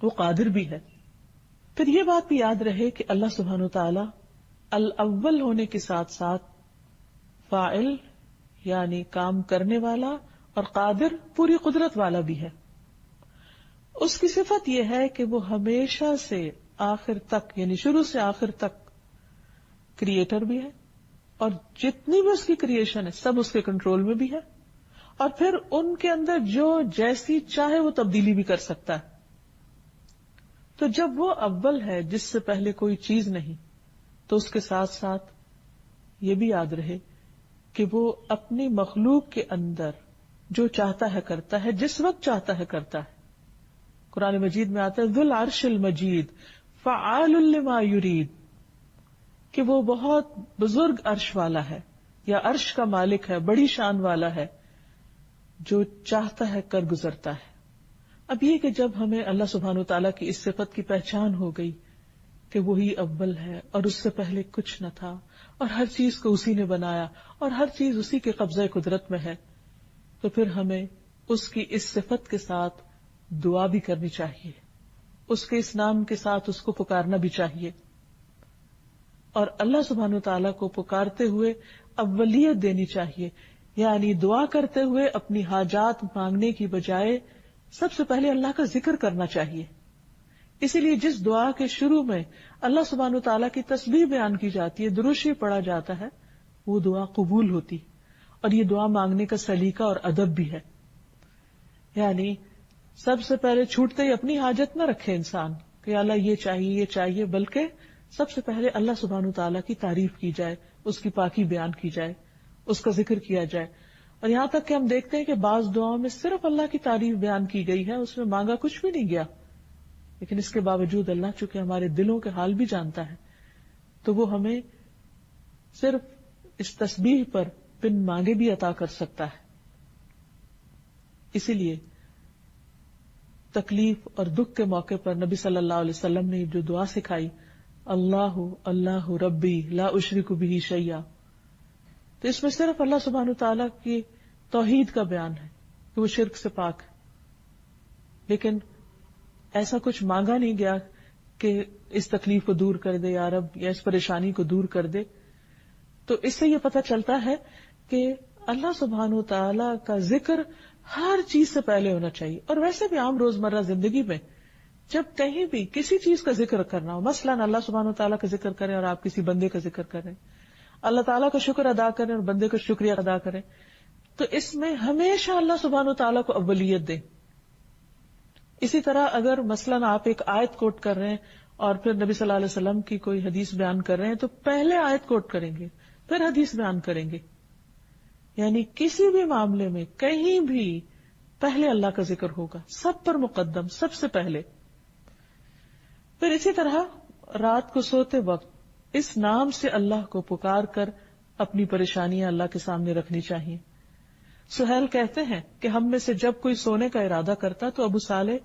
وہ قادر بھی ہے. پھر یہ بات بھی یاد رہے کہ اللہ سبحانہ وتعالیٰ الاول ہونے کے ساتھ ساتھ فاعل یعنی کام کرنے والا اور قادر پوری قدرت والا بھی ہے. اس کی صفت یہ ہے کہ وہ ہمیشہ سے آخر تک یعنی شروع سے آخر تک کریٹر بھی ہے، اور جتنی بھی اس کی کریشن ہے سب اس کے کنٹرول میں بھی ہے، اور پھر ان کے اندر جو جیسی چاہے وہ تبدیلی بھی کر سکتا ہے. تو جب وہ اول ہے جس سے پہلے کوئی چیز نہیں، تو اس کے ساتھ ساتھ یہ بھی یاد رہے کہ وہ اپنی مخلوق کے اندر جو چاہتا ہے کرتا ہے، جس وقت چاہتا ہے کرتا ہے. قرآن مجید میں آتا ہے ذو العرش المجید فعال لما یرید، کہ وہ بہت بزرگ عرش والا ہے یا عرش کا مالک ہے، بڑی شان والا ہے، جو چاہتا ہے کر گزرتا ہے. اب یہ کہ جب ہمیں اللہ سبحانہ وتعالیٰ کی اس صفت کی پہچان ہو گئی کہ وہی اول ہے اور اس سے پہلے کچھ نہ تھا اور ہر چیز کو اسی نے بنایا اور ہر چیز اسی کے قبضہ قدرت میں ہے، تو پھر ہمیں اس کی اس صفت کے ساتھ دعا بھی کرنی چاہیے، اس کے اس نام کے ساتھ اس کو پکارنا بھی چاہیے، اور اللہ سبحانہ وتعالیٰ کو پکارتے ہوئے اولیت دینی چاہیے. یعنی دعا کرتے ہوئے اپنی حاجات مانگنے کی بجائے سب سے پہلے اللہ کا ذکر کرنا چاہیے. اسی لیے جس دعا کے شروع میں اللہ سبحانہ وتعالیٰ کی تسبیح بیان کی جاتی ہے، درود شریف پڑھا جاتا ہے، وہ دعا قبول ہوتی. اور یہ دعا مانگنے کا سلیقہ اور ادب بھی ہے. یعنی سب سے پہلے چھوٹتے ہی اپنی حاجت نہ رکھے انسان کہ اللہ یہ چاہیے، بلکہ سب سے پہلے اللہ سبحانہ وتعالیٰ کی تعریف کی جائے، اس کی پاکی بیان کی جائے، اس کا ذکر کیا جائے. اور یہاں تک کہ ہم دیکھتے ہیں کہ بعض دعاؤں میں صرف اللہ کی تعریف بیان کی گئی ہے، اس میں مانگا کچھ بھی نہیں گیا، لیکن اس کے باوجود اللہ چونکہ ہمارے دلوں کے حال بھی جانتا ہے، تو وہ ہمیں صرف اس تسبیح پر بن مانگے بھی عطا کر سکتا ہے. اسی لیے تکلیف اور دکھ کے موقع پر نبی صلی اللہ علیہ وسلم نے جو دعا سکھائی، اللہ اللہ ربی لا اشرک بہ شیئا، تو اس میں صرف اللہ سبحانہ تعالیٰ کی توحید کا بیان ہے کہ وہ شرک سے پاک ہے. لیکن ایسا کچھ مانگا نہیں گیا کہ اس تکلیف کو دور کر دے یا رب، یا اس پریشانی کو دور کر دے. تو اس سے یہ پتہ چلتا ہے کہ اللہ سبحانہ تعالیٰ کا ذکر ہر چیز سے پہلے ہونا چاہیے. اور ویسے بھی عام روزمرہ زندگی میں جب کہیں بھی کسی چیز کا ذکر کرنا ہو، مثلاً اللہ سبحانہ تعالیٰ کا ذکر کریں اور آپ کسی بندے کا ذکر کریں، اللہ تعالیٰ کا شکر ادا کریں اور بندے کا شکریہ ادا کریں، تو اس میں ہمیشہ اللہ سبحانہ تعالیٰ کو اولیت دیں. اسی طرح اگر مثلاً آپ ایک آیت کوٹ کر رہے ہیں اور پھر نبی صلی اللہ علیہ وسلم کی کوئی حدیث بیان کر رہے ہیں، تو پہلے آیت کوٹ کریں گے پھر حدیث بیان کریں گے. یعنی کسی بھی معاملے میں کہیں بھی پہلے اللہ کا ذکر ہوگا، سب پر مقدم، سب سے پہلے. پھر اسی طرح رات کو سوتے وقت اس نام سے اللہ کو پکار کر اپنی پریشانیاں اللہ کے سامنے رکھنی چاہیے. سہیل کہتے ہیں کہ ہم میں سے جب کوئی سونے کا ارادہ کرتا تو ابو صالح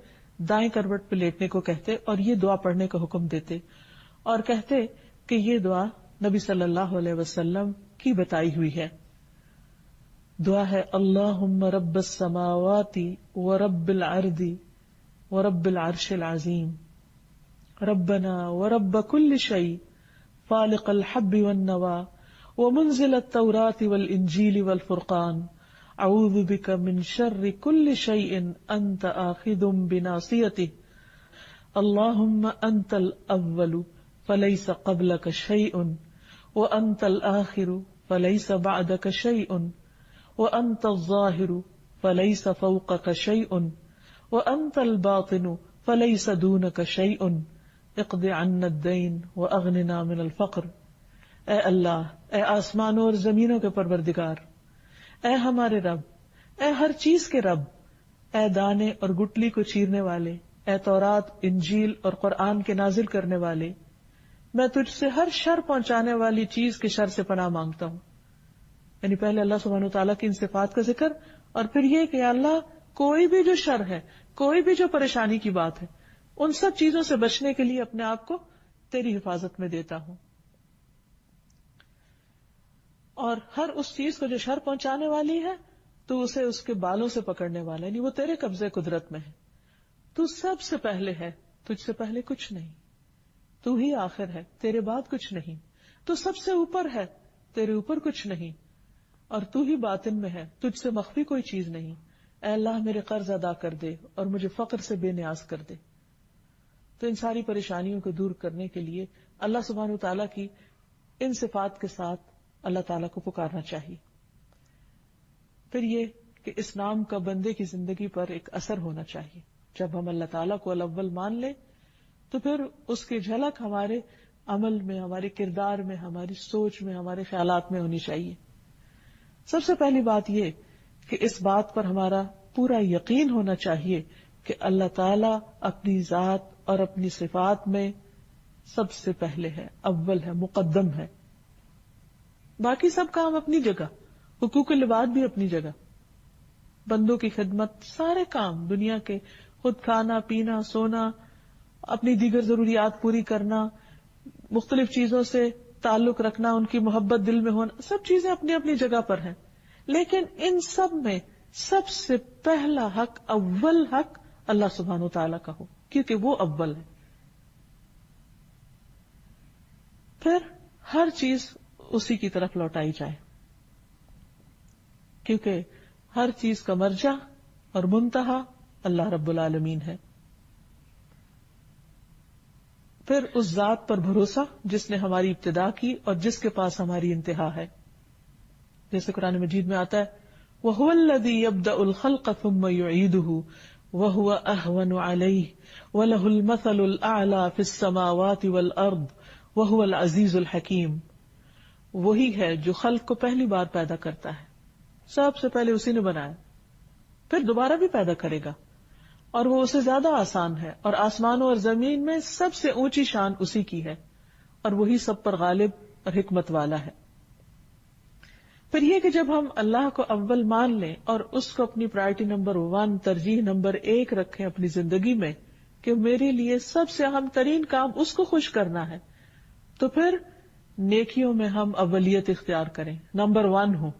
دائیں کروٹ پہ لیٹنے کو کہتے اور یہ دعا پڑھنے کا حکم دیتے، اور کہتے کہ یہ دعا نبی صلی اللہ علیہ وسلم کی بتائی ہوئی ہے. دعا ہے اللہم رب السماوات ورب الارض ورب العرش العظیم ربنا ورب كل شيء فالق الحب والنوى ومنزل التوراة والانجیل والفرقان اعوذ بك من شر كل شيء انت آخذ بناصيته اللهم انت الاول فليس قبلك شيء وانت الاخر فليس بعدك شيء وانت الظاهر فليس فوقك شيء وانت الباطن فليس دونك شيء اقض عنا الدين واغننا من الفقر. اے اللہ، اے آسمانوں اور زمینوں کے پروردگار، اے ہمارے رب، اے ہر چیز کے رب، اے دانے اور گٹلی کو چیرنے والے، اے تورات، انجیل اور قرآن کے نازل کرنے والے، میں تجھ سے ہر شر پہنچانے والی چیز کے شر سے پناہ مانگتا ہوں. یعنی پہلے اللہ سبحانہ وتعالیٰ کی ان صفات کا ذکر، اور پھر یہ کہ اللہ کوئی بھی جو شر ہے، کوئی بھی جو پریشانی کی بات ہے، ان سب چیزوں سے بچنے کے لیے اپنے آپ کو تیری حفاظت میں دیتا ہوں. اور ہر اس چیز کو جو شر پہنچانے والی ہے تو اسے اس کے بالوں سے پکڑنے والا، یعنی وہ تیرے قبضے قدرت میں ہے. تو سب سے پہلے ہے، تجھ سے پہلے کچھ نہیں. تو ہی آخر ہے، تیرے بعد کچھ نہیں. تو سب سے اوپر ہے، تیرے اوپر کچھ نہیں. اور تو ہی باطن میں ہے، تجھ سے مخفی کوئی چیز نہیں. اے اللہ میرے قرض ادا کر دے اور مجھے فقر سے بے نیاز کر دے. تو ان ساری پریشانیوں کو دور کرنے کے لیے اللہ سبحانہ وتعالیٰ کی ان صفات کے ساتھ اللہ تعالیٰ کو پکارنا چاہیے. پھر یہ کہ اس نام کا بندے کی زندگی پر ایک اثر ہونا چاہیے. جب ہم اللہ تعالیٰ کو الاول مان لیں تو پھر اس کی جھلک ہمارے عمل میں، ہمارے کردار میں، ہماری سوچ میں، ہمارے خیالات میں ہونی چاہیے. سب سے پہلی بات یہ کہ اس بات پر ہمارا پورا یقین ہونا چاہیے کہ اللہ تعالیٰ اپنی ذات اور اپنی صفات میں سب سے پہلے ہے، اول ہے، مقدم ہے. باقی سب کام اپنی جگہ، حقوق العباد بھی اپنی جگہ، بندوں کی خدمت، سارے کام دنیا کے، خود کھانا پینا سونا، اپنی دیگر ضروریات پوری کرنا، مختلف چیزوں سے تعلق رکھنا، ان کی محبت دل میں ہونا، سب چیزیں اپنی اپنی جگہ پر ہیں. لیکن ان سب میں سب سے پہلا حق، اول حق اللہ سبحانہ وتعالیٰ کا ہو، کیونکہ وہ اول ہے. پھر ہر چیز اسی کی طرف لوٹائی جائے، کیونکہ ہر چیز کا مرجع اور منتہا اللہ رب العالمین ہے. پھر اس ذات پر بھروسہ جس نے ہماری ابتدا کی اور جس کے پاس ہماری انتہا ہے. جیسے قرآن مجید میں آتا ہے وَهُوَ الَّذِي يَبْدَأُ الْخَلْقَ ثُمَّ يُعِيدُهُ وَهُوَ أَهْوَنُ عَلَيْهِ وَلَهُ الْمَثَلُ الْأَعْلَى فِي السَّمَاوَاتِ وَالْأَرْضِ وَهُوَ الْعَزِيزُ الْحَكِيمُ. وہی ہے جو خلق کو پہلی بار پیدا کرتا ہے، سب سے پہلے اسی نے بنایا، پھر دوبارہ بھی پیدا کرے گا، اور وہ اسے زیادہ آسان ہے. اور آسمانوں اور زمین میں سب سے اونچی شان اسی کی ہے، اور وہی سب پر غالب اور حکمت والا ہے. پھر یہ کہ جب ہم اللہ کو اول مان لیں اور اس کو اپنی پرائرٹی نمبر 1، ترجیح نمبر 1 رکھیں اپنی زندگی میں کہ میرے لیے سب سے اہم ترین کام اس کو خوش کرنا ہے، تو پھر نیکیوں میں ہم اولیت اختیار کریں، نمبر 1 ہو،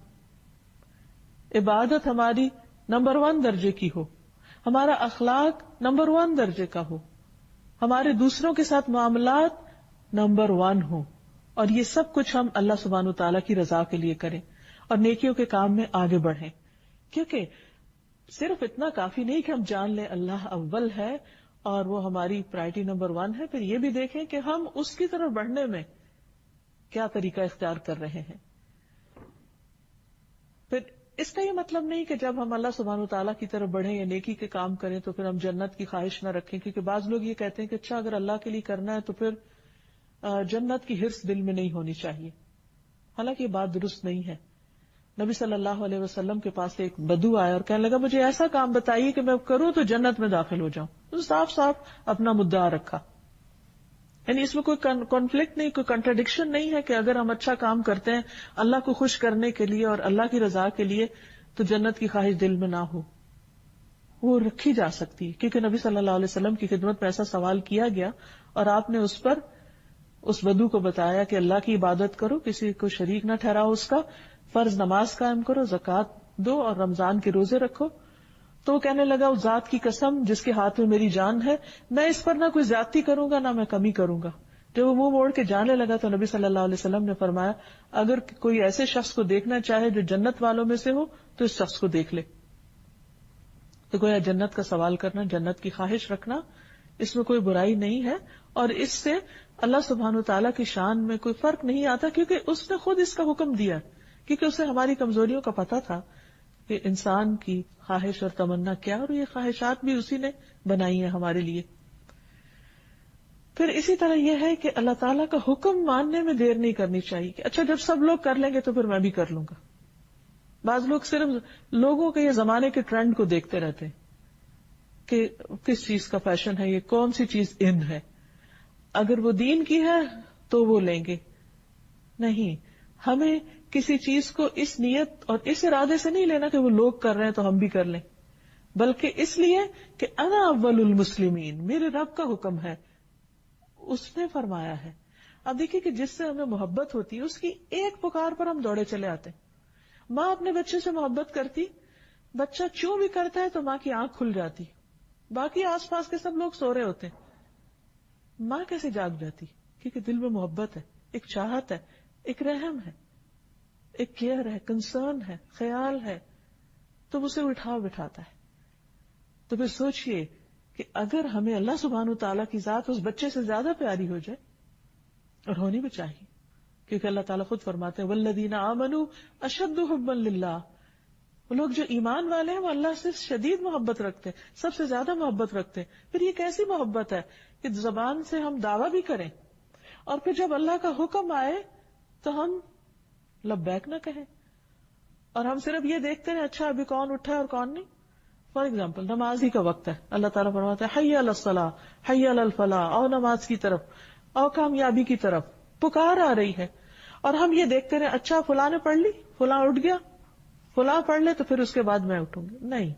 عبادت ہماری نمبر 1 درجے کی ہو، ہمارا اخلاق نمبر 1 درجے کا ہو، ہمارے دوسروں کے ساتھ معاملات نمبر 1 ہو، اور یہ سب کچھ ہم اللہ سبحانہ وتعالیٰ کی رضا کے لیے کریں اور نیکیوں کے کام میں آگے بڑھیں. کیونکہ صرف اتنا کافی نہیں کہ ہم جان لیں اللہ اول ہے اور وہ ہماری پرائرٹی نمبر 1 ہے، پھر یہ بھی دیکھیں کہ ہم اس کی طرف بڑھنے میں کیا طریقہ اختیار کر رہے ہیں. پھر اس کا یہ مطلب نہیں کہ جب ہم اللہ سبحانہ وتعالیٰ کی طرف بڑھیں یا نیکی کے کام کریں تو پھر ہم جنت کی خواہش نہ رکھیں، کیونکہ بعض لوگ یہ کہتے ہیں کہ اچھا اگر اللہ کے لیے کرنا ہے تو پھر جنت کی ہرس دل میں نہیں ہونی چاہیے. حالانکہ یہ بات درست نہیں ہے. نبی صلی اللہ علیہ وسلم کے پاس ایک بدو آیا اور کہنے لگا مجھے ایسا کام بتائیے کہ میں کروں تو جنت میں داخل ہو جاؤں. تو صاف صاف اپنا مدعا رکھا. یعنی اس میں کوئی کانفلکٹ نہیں، کوئی کنٹراڈکشن نہیں ہے کہ اگر ہم اچھا کام کرتے ہیں اللہ کو خوش کرنے کے لیے اور اللہ کی رضا کے لیے تو جنت کی خواہش دل میں نہ ہو. وہ رکھی جا سکتی ہے، کیونکہ نبی صلی اللہ علیہ وسلم کی خدمت میں ایسا سوال کیا گیا اور آپ نے اس پر اس بدو کو بتایا کہ اللہ کی عبادت کرو، کسی کو شریک نہ ٹھہراؤ، اس کا فرض نماز قائم کرو، زکوٰۃ دو اور رمضان کے روزے رکھو. تو وہ کہنے لگا اس ذات کی قسم جس کے ہاتھ میں میری جان ہے، میں اس پر نہ کوئی زیادتی کروں گا نہ میں کمی کروں گا. جب وہ منہ موڑ کے جانے لگا تو نبی صلی اللہ علیہ وسلم نے فرمایا اگر کوئی ایسے شخص کو دیکھنا چاہے جو جنت والوں میں سے ہو تو اس شخص کو دیکھ لے. تو گویا جنت کا سوال کرنا، جنت کی خواہش رکھنا، اس میں کوئی برائی نہیں ہے، اور اس سے اللہ سبحانہ وتعالیٰ کی شان میں کوئی فرق نہیں آتا، کیونکہ اس نے خود اس کا حکم دیا، کیونکہ اسے ہماری کمزوریوں کا پتہ تھا کہ انسان کی خواہش اور تمنا کیا، اور یہ خواہشات بھی اسی نے بنائی ہیں ہمارے لیے. پھر اسی طرح یہ ہے کہ اللہ تعالیٰ کا حکم ماننے میں دیر نہیں کرنی چاہیے کہ اچھا جب سب لوگ کر لیں گے تو پھر میں بھی کر لوں گا. بعض لوگ صرف لوگوں کے یہ زمانے کے ٹرینڈ کو دیکھتے رہتے ہیں کہ کس چیز کا فیشن ہے, یہ کون سی چیز ان ہے, اگر وہ دین کی ہے تو وہ لیں گے. نہیں, ہمیں کسی چیز کو اس نیت اور اس ارادے سے نہیں لینا کہ وہ لوگ کر رہے ہیں تو ہم بھی کر لیں, بلکہ اس لیے کہ انا اول المسلمین, میرے رب کا حکم ہے, اس نے فرمایا ہے. اب دیکھیے کہ جس سے ہمیں محبت ہوتی ہے اس کی ایک پکار پر ہم دوڑے چلے آتے ہیں. ماں اپنے بچے سے محبت کرتی, بچہ چوں بھی کرتا ہے تو ماں کی آنکھ کھل جاتی, باقی آس پاس کے سب لوگ سو رہے ہوتے ہیں, ماں کیسے جاگ جاتی؟ کیونکہ دل میں محبت ہے, ایک چاہت ہے, ایک رحم ہے, ایک کیئر ہے, کنسرن ہے, خیال ہے, تو اسے بٹھاتا ہے. تو پھر سوچئے کہ اگر ہمیں اللہ سبحانہ تعالیٰ کی ذات اس بچے سے زیادہ پیاری ہو جائے, اور ہونی بھی چاہیے, کیونکہ اللہ تعالیٰ خود فرماتے ہیں والذین آمنوا اشد حبا للہ, وہ لوگ جو ایمان والے ہیں وہ اللہ سے شدید محبت رکھتے ہیں, سب سے زیادہ محبت رکھتے ہیں. پھر یہ کیسی محبت ہے کہ زبان سے ہم دعویٰ بھی کریں اور پھر جب اللہ کا حکم آئے تو ہم لبیک نہ کہیں, اور ہم صرف یہ دیکھتے ہیں اچھا ابھی کون اٹھا ہے اور کون نہیں. فار ایگزامپل نماز ہی کا وقت ہے, اللہ تعالیٰ فرماتا ہے حی علی الصلاۃ حی علی الفلاح, اور نماز کی طرف اور کامیابی کی طرف پکار آ رہی ہے, اور ہم یہ دیکھتے رہے اچھا فلاں نے پڑھ لی, فلاں اٹھ گیا, فلاں پڑھ لے تو پھر اس کے بعد میں اٹھوں گی. نہیں,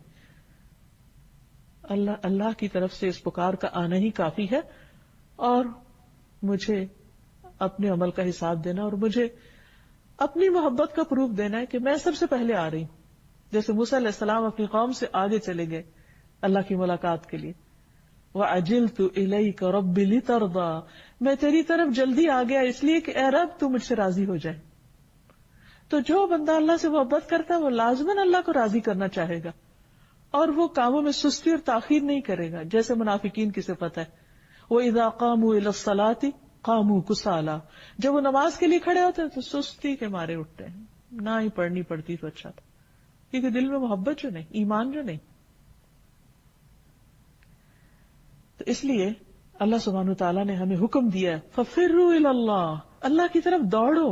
اللہ کی طرف سے اس پکار کا آنا ہی کافی ہے, اور مجھے اپنے عمل کا حساب دینا اور مجھے اپنی محبت کا پروف دینا ہے کہ میں سب سے پہلے آ رہی ہوں. جیسے موسیٰ علیہ السلام اپنی قوم سے آگے چلے گئے اللہ کی ملاقات کے لیے, وَعَجِلْتُ إِلَيْكَ رَبِّ لِتَرْضَى, میں تیری طرف جلدی آ گیا اس لیے کہ اے رب تو مجھ سے راضی ہو جائے. تو جو بندہ اللہ سے محبت کرتا ہے وہ لازماً اللہ کو راضی کرنا چاہے گا, اور وہ کاموں میں سستی اور تاخیر نہیں کرے گا, جیسے منافقین کی صفت ہے. وَإِذَا قَامُوا إِلَى الصَّلَاةِ قَامُوا كُسَالَىٰ, جب وہ نماز کے لیے کھڑے ہوتے ہیں تو سستی کے مارے اٹھتے ہیں, نہ ہی پڑھنی پڑتی تو اچھا تھا, کیونکہ دل میں محبت جو نہیں, ایمان جو نہیں. تو اس لیے اللہ سبحانہ تعالیٰ نے ہمیں حکم دیا فَفِرُّوا إِلَى اللَّهِ, اللہ کی طرف دوڑو,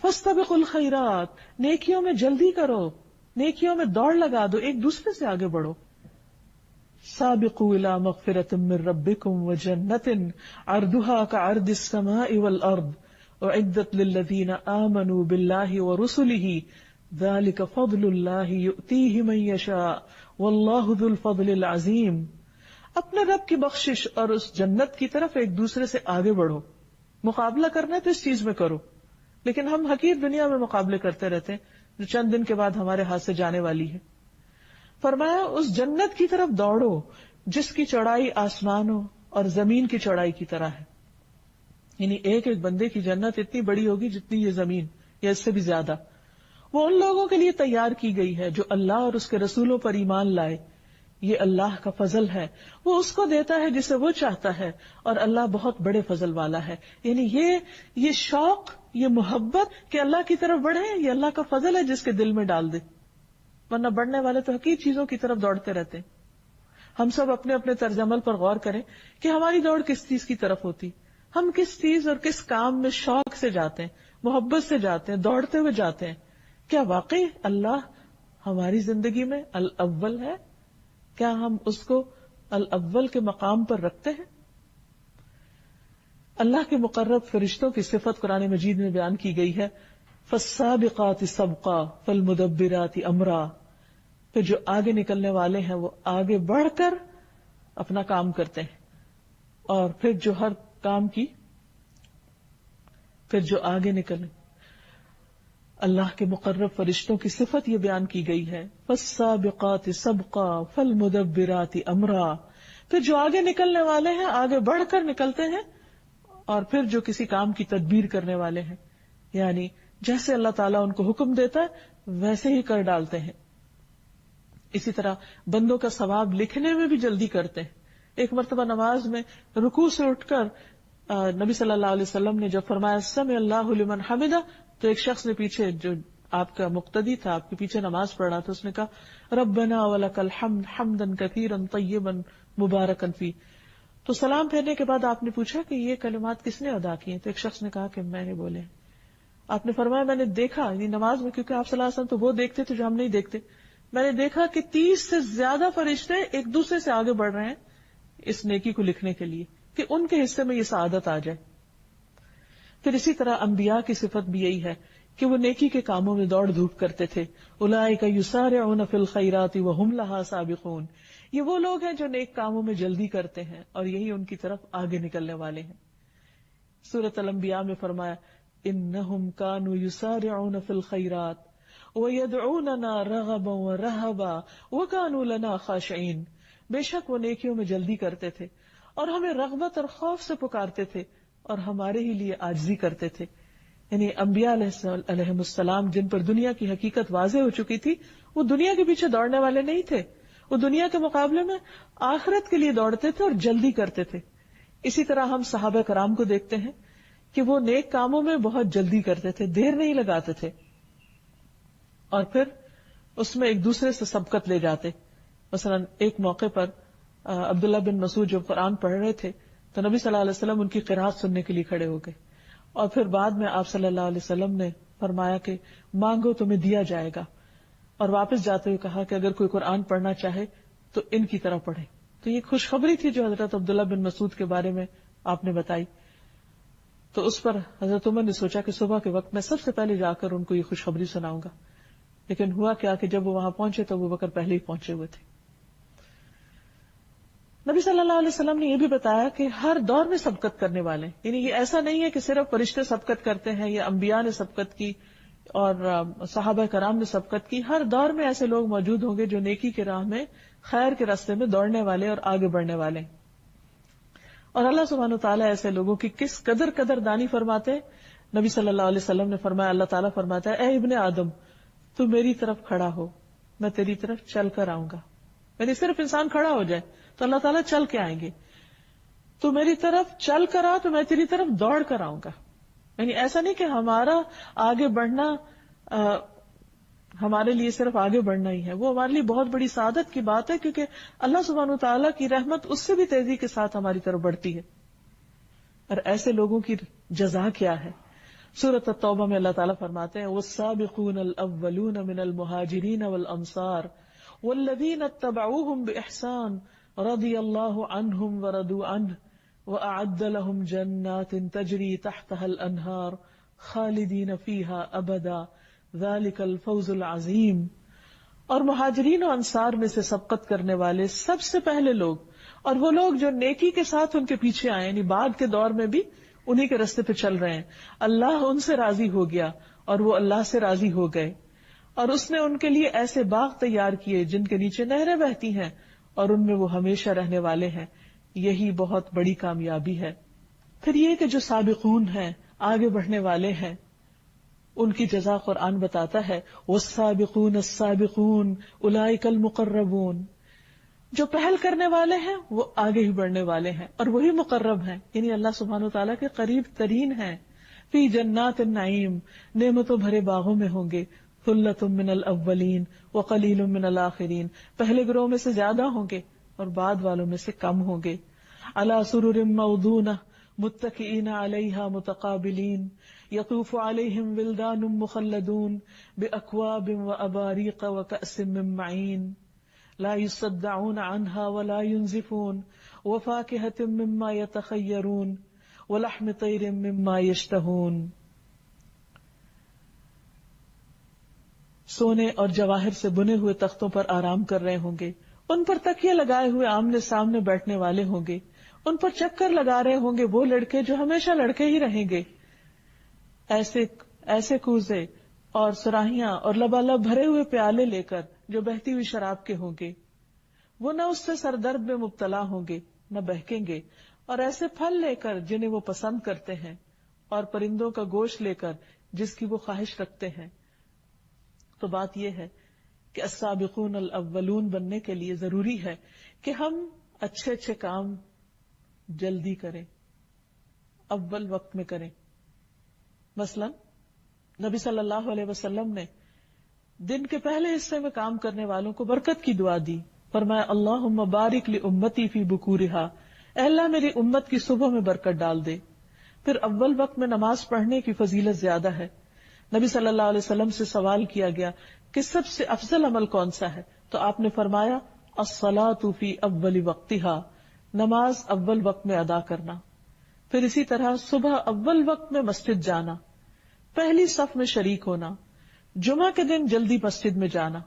فَاسْتَبِقُوا الْخَيْرَاتِ, نیکیوں میں جلدی کرو, نیکیوں میں دوڑ لگا دو, ایک دوسرے سے آگے بڑھو. سابقوا إلى مغفرة من ربكم وجنة عرضها كعرض السماء والأرض أعدت للذين آمنوا بالله ورسله ذلك فضل الله يؤتيه من يشاء والله ذو الفضل العظيم. اپنے رب کی بخشش اور اس جنت کی طرف ایک دوسرے سے آگے بڑھو. مقابلہ کرنا ہے تو اس چیز میں کرو, لیکن ہم حقیر دنیا میں مقابلے کرتے رہتے ہیں جو چند دن کے بعد ہمارے ہاتھ سے جانے والی ہے. فرمایا اس جنت کی طرف دوڑو جس کی چوڑائی آسمانوں اور زمین کی چوڑائی کی طرح ہے. یعنی ایک ایک بندے کی جنت اتنی بڑی ہوگی جتنی یہ زمین, یا اس سے بھی زیادہ. وہ ان لوگوں کے لیے تیار کی گئی ہے جو اللہ اور اس کے رسولوں پر ایمان لائے. یہ اللہ کا فضل ہے, وہ اس کو دیتا ہے جسے وہ چاہتا ہے, اور اللہ بہت بڑے فضل والا ہے. یعنی یہ شوق, یہ محبت کہ اللہ کی طرف بڑھے, یہ اللہ کا فضل ہے جس کے دل میں ڈال دے. ورنہ بڑھنے والے تو حقیقی چیزوں کی طرف دوڑتے رہتے ہیں. ہم سب اپنے اپنے طرز عمل پر غور کریں کہ ہماری دوڑ کس چیز کی طرف ہوتی, ہم کس چیز اور کس کام میں شوق سے جاتے ہیں, محبت سے جاتے ہیں, دوڑتے ہوئے جاتے ہیں. کیا واقعی اللہ ہماری زندگی میں الاول ہے؟ کیا ہم اس کو الاول کے مقام پر رکھتے ہیں؟ اللہ کے مقرب فرشتوں کی صفت قرآن مجید میں بیان کی گئی ہے, فالسابقات سبقا فالمدبرات امرا. پھر جو آگے نکلنے والے ہیں وہ آگے بڑھ کر اپنا کام کرتے ہیں, اور پھر جو ہر کام کی پھر جو آگے نکلے. اللہ کے مقرب فرشتوں کی صفت یہ بیان کی گئی ہے, فالسابقات سبقا فالمدبرات امرا. پھر جو آگے نکلنے والے ہیں آگے بڑھ کر نکلتے ہیں, اور پھر جو کسی کام کی تدبیر کرنے والے ہیں, یعنی جیسے اللہ تعالیٰ ان کو حکم دیتا ہے ویسے ہی کر ڈالتے ہیں. اسی طرح بندوں کا ثواب لکھنے میں بھی جلدی کرتے ہیں. ایک مرتبہ نماز میں رکوع سے اٹھ کر نبی صلی اللہ علیہ وسلم نے جب فرمایا سمع اللہ لمن حمدہ, تو ایک شخص نے پیچھے, جو آپ کا مقتدی تھا, آپ کے پیچھے نماز پڑھ رہا تھا, اس نے کہا ربنا ولک الحمد حمدا کثیرا طیبا مبارکا فی. تو سلام پھیرنے کے بعد آپ نے پوچھا کہ یہ کلمات کس نے ادا کیے؟ تو ایک شخص نے کہا کہ میں نے بولے. آپ نے فرمایا میں نے دیکھا، یعنی نماز میں، کیونکہ آپ صلی اللہ علیہ وسلم تو وہ دیکھتے تھے جو ہم نہیں دیکھتے، میں نے دیکھا کہ 30 سے زیادہ فرشتے ایک دوسرے سے آگے بڑھ رہے ہیں اس نیکی کو لکھنے کے لیے کہ ان کے حصے میں یہ سعادت آ جائے. پھر اسی طرح انبیاء کی صفت بھی یہی ہے کہ وہ نیکی کے کاموں میں دوڑ دھوپ کرتے تھے. اولئک یسارعون فی الخیرات وہم لہا سابقون، یہ وہ لوگ ہیں جو نیک کاموں میں جلدی کرتے ہیں اور یہی ان کی طرف آگے نکلنے والے ہیں. سورۃ الانبیاء میں فرمایا انہم کانوا یسارعون فی الخیرات ویدعوننا رغبا ورہبا وکانوا لنا خاشعین، بے شک وہ نیکیوں میں جلدی کرتے تھے اور ہمیں رغبت اور خوف سے پکارتے تھے اور ہمارے ہی لیے عاجزی کرتے تھے. یعنی انبیاء علیہ السلام جن پر دنیا کی حقیقت واضح ہو چکی تھی، وہ دنیا کے پیچھے دوڑنے والے نہیں تھے، وہ دنیا کے مقابلے میں آخرت کے لیے دوڑتے تھے اور جلدی کرتے تھے. اسی طرح ہم صحابہ کرام کو دیکھتے ہیں کہ وہ نیک کاموں میں بہت جلدی کرتے تھے، دیر نہیں لگاتے تھے، اور پھر اس میں ایک دوسرے سے سبقت لے جاتے. مثلا ایک موقع پر عبداللہ بن مسعود جب قرآن پڑھ رہے تھے تو نبی صلی اللہ علیہ وسلم ان کی قرات سننے کے لیے کھڑے ہو گئے، اور پھر بعد میں آپ صلی اللہ علیہ وسلم نے فرمایا کہ مانگو تمہیں دیا جائے گا، اور واپس جاتے ہوئے کہا کہ اگر کوئی قرآن پڑھنا چاہے تو ان کی طرح پڑھے. تو یہ خوشخبری تھی جو حضرت عبداللہ بن مسعود کے بارے میں آپ نے بتائی. تو اس پر حضرت عمر نے سوچا کہ صبح کے وقت میں سب سے پہلے جا کر ان کو یہ خوشخبری سناؤں گا، لیکن ہوا کیا کہ جب وہ وہاں پہنچے تو ابو بکر پہلے ہی پہنچے ہوئے تھے. نبی صلی اللہ علیہ وسلم نے یہ بھی بتایا کہ ہر دور میں سبقت کرنے والے، یعنی یہ ایسا نہیں ہے کہ صرف فرشتے سبقت کرتے ہیں یا انبیاء نے سبقت کی اور صحابہ کرام نے سبقت کی. ہر دور میں ایسے لوگ موجود ہوں گے جو نیکی کی راہ میں، خیر کے راستے میں دوڑنے والے اور آگے بڑھنے والے. اور اللہ سبحانہ وتعالیٰ ایسے لوگوں کی کس قدر دانی فرماتے ہیں. نبی صلی اللہ علیہ وسلم نے فرمایا، اللہ تعالیٰ فرماتا ہے اے ابن آدم تو میری طرف کھڑا ہو، میں تیری طرف چل کر آؤں گا. یعنی صرف انسان کھڑا ہو جائے تو اللہ تعالیٰ چل کے آئیں گے. تو میری طرف چل کر آ تو میں تیری طرف دوڑ کر آؤں گا. یعنی ایسا نہیں کہ ہمارا آگے بڑھنا ہمارے لیے صرف آگے بڑھنا ہی ہے، وہ ہمارے لیے بہت بڑی سعادت کی بات ہے، کیونکہ اللہ سبحانہ وتعالیٰ کی رحمت اس سے بھی تیزی کے ساتھ ہماری طرف بڑھتی ہے. اور ایسے لوگوں کی جزا کیا ہے. سورۃ التوبہ میں اللہ تعالیٰ فرماتے ہیں والسابقون الاولون من المہاجرین والانصار والذین اتبعوهم بإحسان رضی اللہ عنہم ورضوا عنہ وأعد لهم جنات تجری تحتها الانہار خالدین فیہا ابدا ذلک الفوز العظیم. اور مہاجرین و انصار میں سے سبقت کرنے والے سب سے پہلے لوگ، اور وہ لوگ جو نیکی کے ساتھ ان کے پیچھے آئے، یعنی بعد کے دور میں بھی انہی کے راستے پہ چل رہے ہیں. اللہ ان سے راضی ہو گیا اور وہ اللہ سے راضی ہو گئے، اور اس نے ان کے لیے ایسے باغ تیار کیے جن کے نیچے نہریں بہتی ہیں اور ان میں وہ ہمیشہ رہنے والے ہیں. یہی بہت بڑی کامیابی ہے. پھر یہ کہ جو سابقون ہیں، آگے بڑھنے والے ہیں، ان کی جزا قرآن بتاتا ہے والسابقون السابقون اولئک المقربون. جو پہل کرنے والے ہیں وہ آگے ہی بڑھنے والے ہیں اور وہی مقرب ہیں، یعنی اللہ سبحانہ وتعالیٰ کے قریب ترین ہیں. فی جنات النعیم، نعمتوں بھرے باغوں میں ہوں گے. ثلۃ من الاولین وقلیل من الاخرین، پہلے گروہ میں سے زیادہ ہوں گے اور بعد والوں میں سے کم ہوں گے. علی سرر موضونہ متکئین علیہا متقابلین یطوف علیہم ولدان مخلدون باکواب واباریق وکأس من معین لا يصدعون عنها ولا ينزفون وفاكهة مما يتخيرون ولحم طير مما يشتهون. سونے اور جواہر سے بنے ہوئے تختوں پر آرام کر رہے ہوں گے، ان پر تکیے لگائے ہوئے آمنے سامنے بیٹھنے والے ہوں گے، ان پر چکر لگا رہے ہوں گے وہ لڑکے جو ہمیشہ لڑکے ہی رہیں گے. ایسے کوزے اور سراہیاں اور لبالب بھرے ہوئے پیالے لے کر جو بہتی ہوئی شراب کے ہوں گے، وہ نہ اس سے سردرد میں مبتلا ہوں گے نہ بہکیں گے. اور ایسے پھل لے کر جنہیں وہ پسند کرتے ہیں، اور پرندوں کا گوشت لے کر جس کی وہ خواہش رکھتے ہیں. تو بات یہ ہے کہ السابقون الاولون بننے کے لیے ضروری ہے کہ ہم اچھے کام جلدی کریں، اول وقت میں کریں. مثلا نبی صلی اللہ علیہ وسلم نے دن کے پہلے حصے میں کام کرنے والوں کو برکت کی دعا دی. فرمایا اللہم بارک لامتی فی بکورہا، اے اللہ میری امت کی صبح میں برکت ڈال دے. پھر اول وقت میں نماز پڑھنے کی فضیلت زیادہ ہے. نبی صلی اللہ علیہ وسلم سے سوال کیا گیا کہ سب سے افضل عمل کون سا ہے؟ تو آپ نے فرمایا الصلاۃ فی اول وقتہا، نماز اول وقت میں ادا کرنا. پھر اسی طرح صبح اول وقت میں مسجد جانا، پہلی صف میں شریک ہونا، جمعہ کے دن جلدی مسجد میں جانا.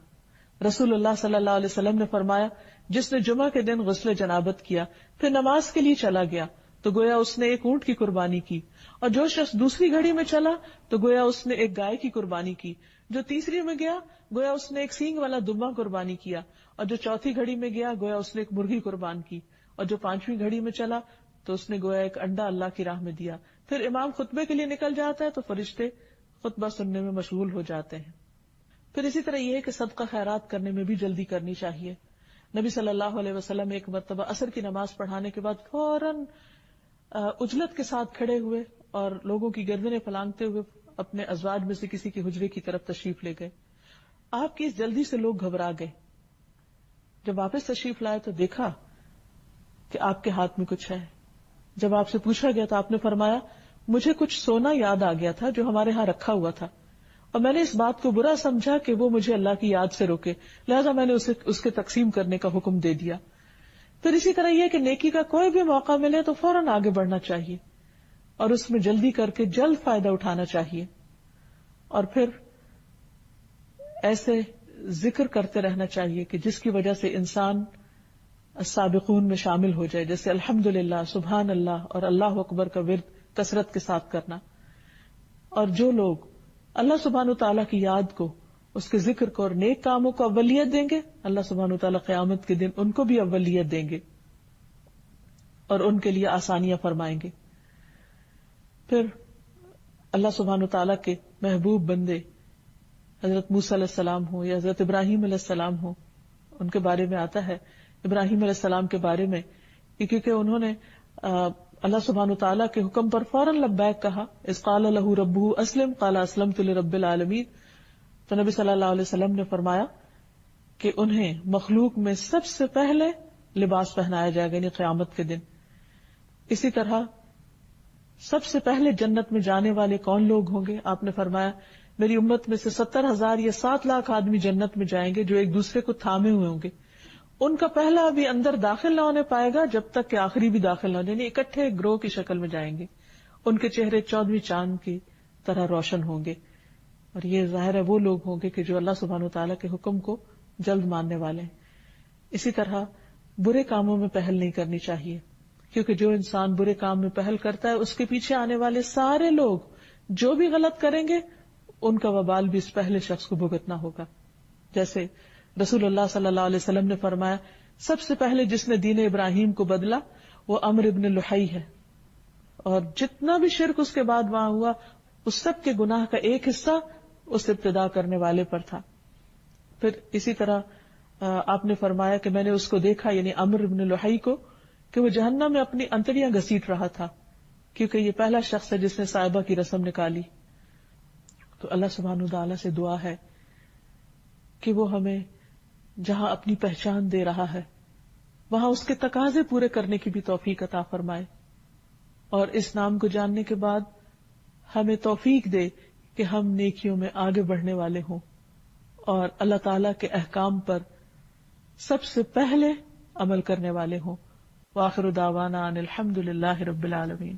رسول اللہ صلی اللہ علیہ وسلم نے فرمایا جس نے جمعہ کے دن غسل جنابت کیا پھر نماز کے لیے چلا گیا تو گویا اس نے ایک اونٹ کی قربانی کی، اور جو شخص دوسری گھڑی میں چلا تو گویا اس نے ایک گائے کی قربانی کی، جو تیسری میں گیا گویا اس نے ایک سینگ والا دمبا قربانی کیا، اور جو چوتھی گھڑی میں گیا گویا اس نے ایک مرغی قربان کی، اور جو پانچویں گھڑی میں چلا تو اس نے گویا ایک انڈا اللہ کی راہ میں دیا. پھر امام خطبے کے لیے نکل جاتا ہے تو فرشتے خطبہ سننے میں مشغول ہو جاتے ہیں. پھر اسی طرح یہ ہے کہ صدقہ خیرات کرنے میں بھی جلدی کرنی چاہیے. نبی صلی اللہ علیہ وسلم ایک مرتبہ عصر کی نماز پڑھانے کے بعد فوراً عجلت کے ساتھ کھڑے ہوئے اور لوگوں کی گردنیں پھلانگتے ہوئے اپنے ازواج میں سے کسی کے حجرے کی طرف تشریف لے گئے. آپ کی اس جلدی سے لوگ گھبرا گئے. جب واپس تشریف لائے تو دیکھا کہ آپ کے ہاتھ میں کچھ ہے. جب آپ سے پوچھا گیا تو آپ نے فرمایا مجھے کچھ سونا یاد آ گیا تھا جو ہمارے ہاں رکھا ہوا تھا، اور میں نے اس بات کو برا سمجھا کہ وہ مجھے اللہ کی یاد سے روکے، لہذا میں نے اس کے تقسیم کرنے کا حکم دے دیا. پھر اسی طرح یہ کہ نیکی کا کوئی بھی موقع ملے تو فوراً آگے بڑھنا چاہیے اور اس میں جلدی کر کے جلد فائدہ اٹھانا چاہیے. اور پھر ایسے ذکر کرتے رہنا چاہیے کہ جس کی وجہ سے انسان السابقون میں شامل ہو جائے، جیسے الحمدللہ، سبحان اللہ اور اللہ اکبر کا ورد کثرت کے ساتھ کرنا. اور جو لوگ اللہ سبحانہ تعالیٰ کی یاد کو، اس کے ذکر کو اور نیک کاموں کو اولیت دیں گے، اللہ سبحانہ تعالیٰ قیامت کے دن ان کو بھی اولیت دیں گے اور ان کے لیے آسانیاں فرمائیں گے. پھر اللہ سبحانہ تعالیٰ کے محبوب بندے حضرت موسیٰ علیہ السلام ہو یا حضرت ابراہیم علیہ السلام ہو، ان کے بارے میں آتا ہے ابراہیم علیہ السلام کے بارے میں کیونکہ انہوں نے اللہ سبحانہ تعالیٰ کے حکم پر فوراً لبیک کہا. اذ قال له ربه اسلم قال اسلمت لرب العالمین. تو نبی صلی اللہ علیہ وسلم نے فرمایا کہ انہیں مخلوق میں سب سے پہلے لباس پہنایا جائے گا، یعنی قیامت کے دن. اسی طرح سب سے پہلے جنت میں جانے والے کون لوگ ہوں گے؟ آپ نے فرمایا میری امت میں سے 70,000 یا 7 لاکھ آدمی جنت میں جائیں گے جو ایک دوسرے کو تھامے ہوئے ہوں گے. ان کا پہلا بھی اندر داخل نہ ہونے پائے گا جب تک کہ آخری بھی داخل نہ ہو، یعنی اکٹھے گروہ کی شکل میں جائیں گے. ان کے چہرے 14ویں چاند کی طرح روشن ہوں گے. اور یہ ظاہر ہے وہ لوگ ہوں گے کہ جو اللہ سبحانہ وتعالیٰ کے حکم کو جلد ماننے والے ہیں. اسی طرح برے کاموں میں پہل نہیں کرنی چاہیے، کیونکہ جو انسان برے کام میں پہل کرتا ہے اس کے پیچھے آنے والے سارے لوگ جو بھی غلط کریں گے ان کا وبال بھی اس پہلے شخص کو بھگتنا ہوگا. جیسے رسول اللہ صلی اللہ علیہ وسلم نے فرمایا سب سے پہلے جس نے دین ابراہیم کو بدلا وہ عمرو ابن لحی ہے، اور جتنا بھی شرک اس کے بعد وہاں ہوا اس سب کے گناہ کا ایک حصہ اس ابتدا کرنے والے پر تھا. پھر اسی طرح آپ نے فرمایا کہ میں نے اس کو دیکھا، یعنی عمرو ابن لحی کو، کہ وہ جہنم میں اپنی انتڑیاں گھسیٹ رہا تھا، کیونکہ یہ پہلا شخص ہے جس نے صائبہ کی رسم نکالی. تو اللہ سبحانہ وتعالیٰ سے دعا ہے کہ وہ ہمیں جہاں اپنی پہچان دے رہا ہے وہاں اس کے تقاضے پورے کرنے کی بھی توفیق عطا فرمائے، اور اس نام کو جاننے کے بعد ہمیں توفیق دے کہ ہم نیکیوں میں آگے بڑھنے والے ہوں اور اللہ تعالیٰ کے احکام پر سب سے پہلے عمل کرنے والے ہوں. وآخر دعوانا ان الحمد للہ رب العالمین.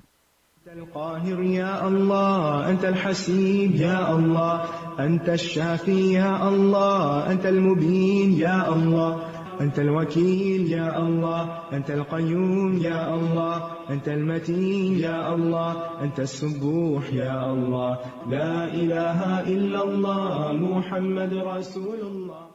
أنت القاهر يا الله، أنت الحسيب يا الله، أنت الشافي يا الله، أنت المبين يا الله، أنت الوكيل يا الله، أنت القيوم يا الله، أنت المتين يا الله، أنت السبوح يا الله، لا إله إلا الله، محمد رسول الله.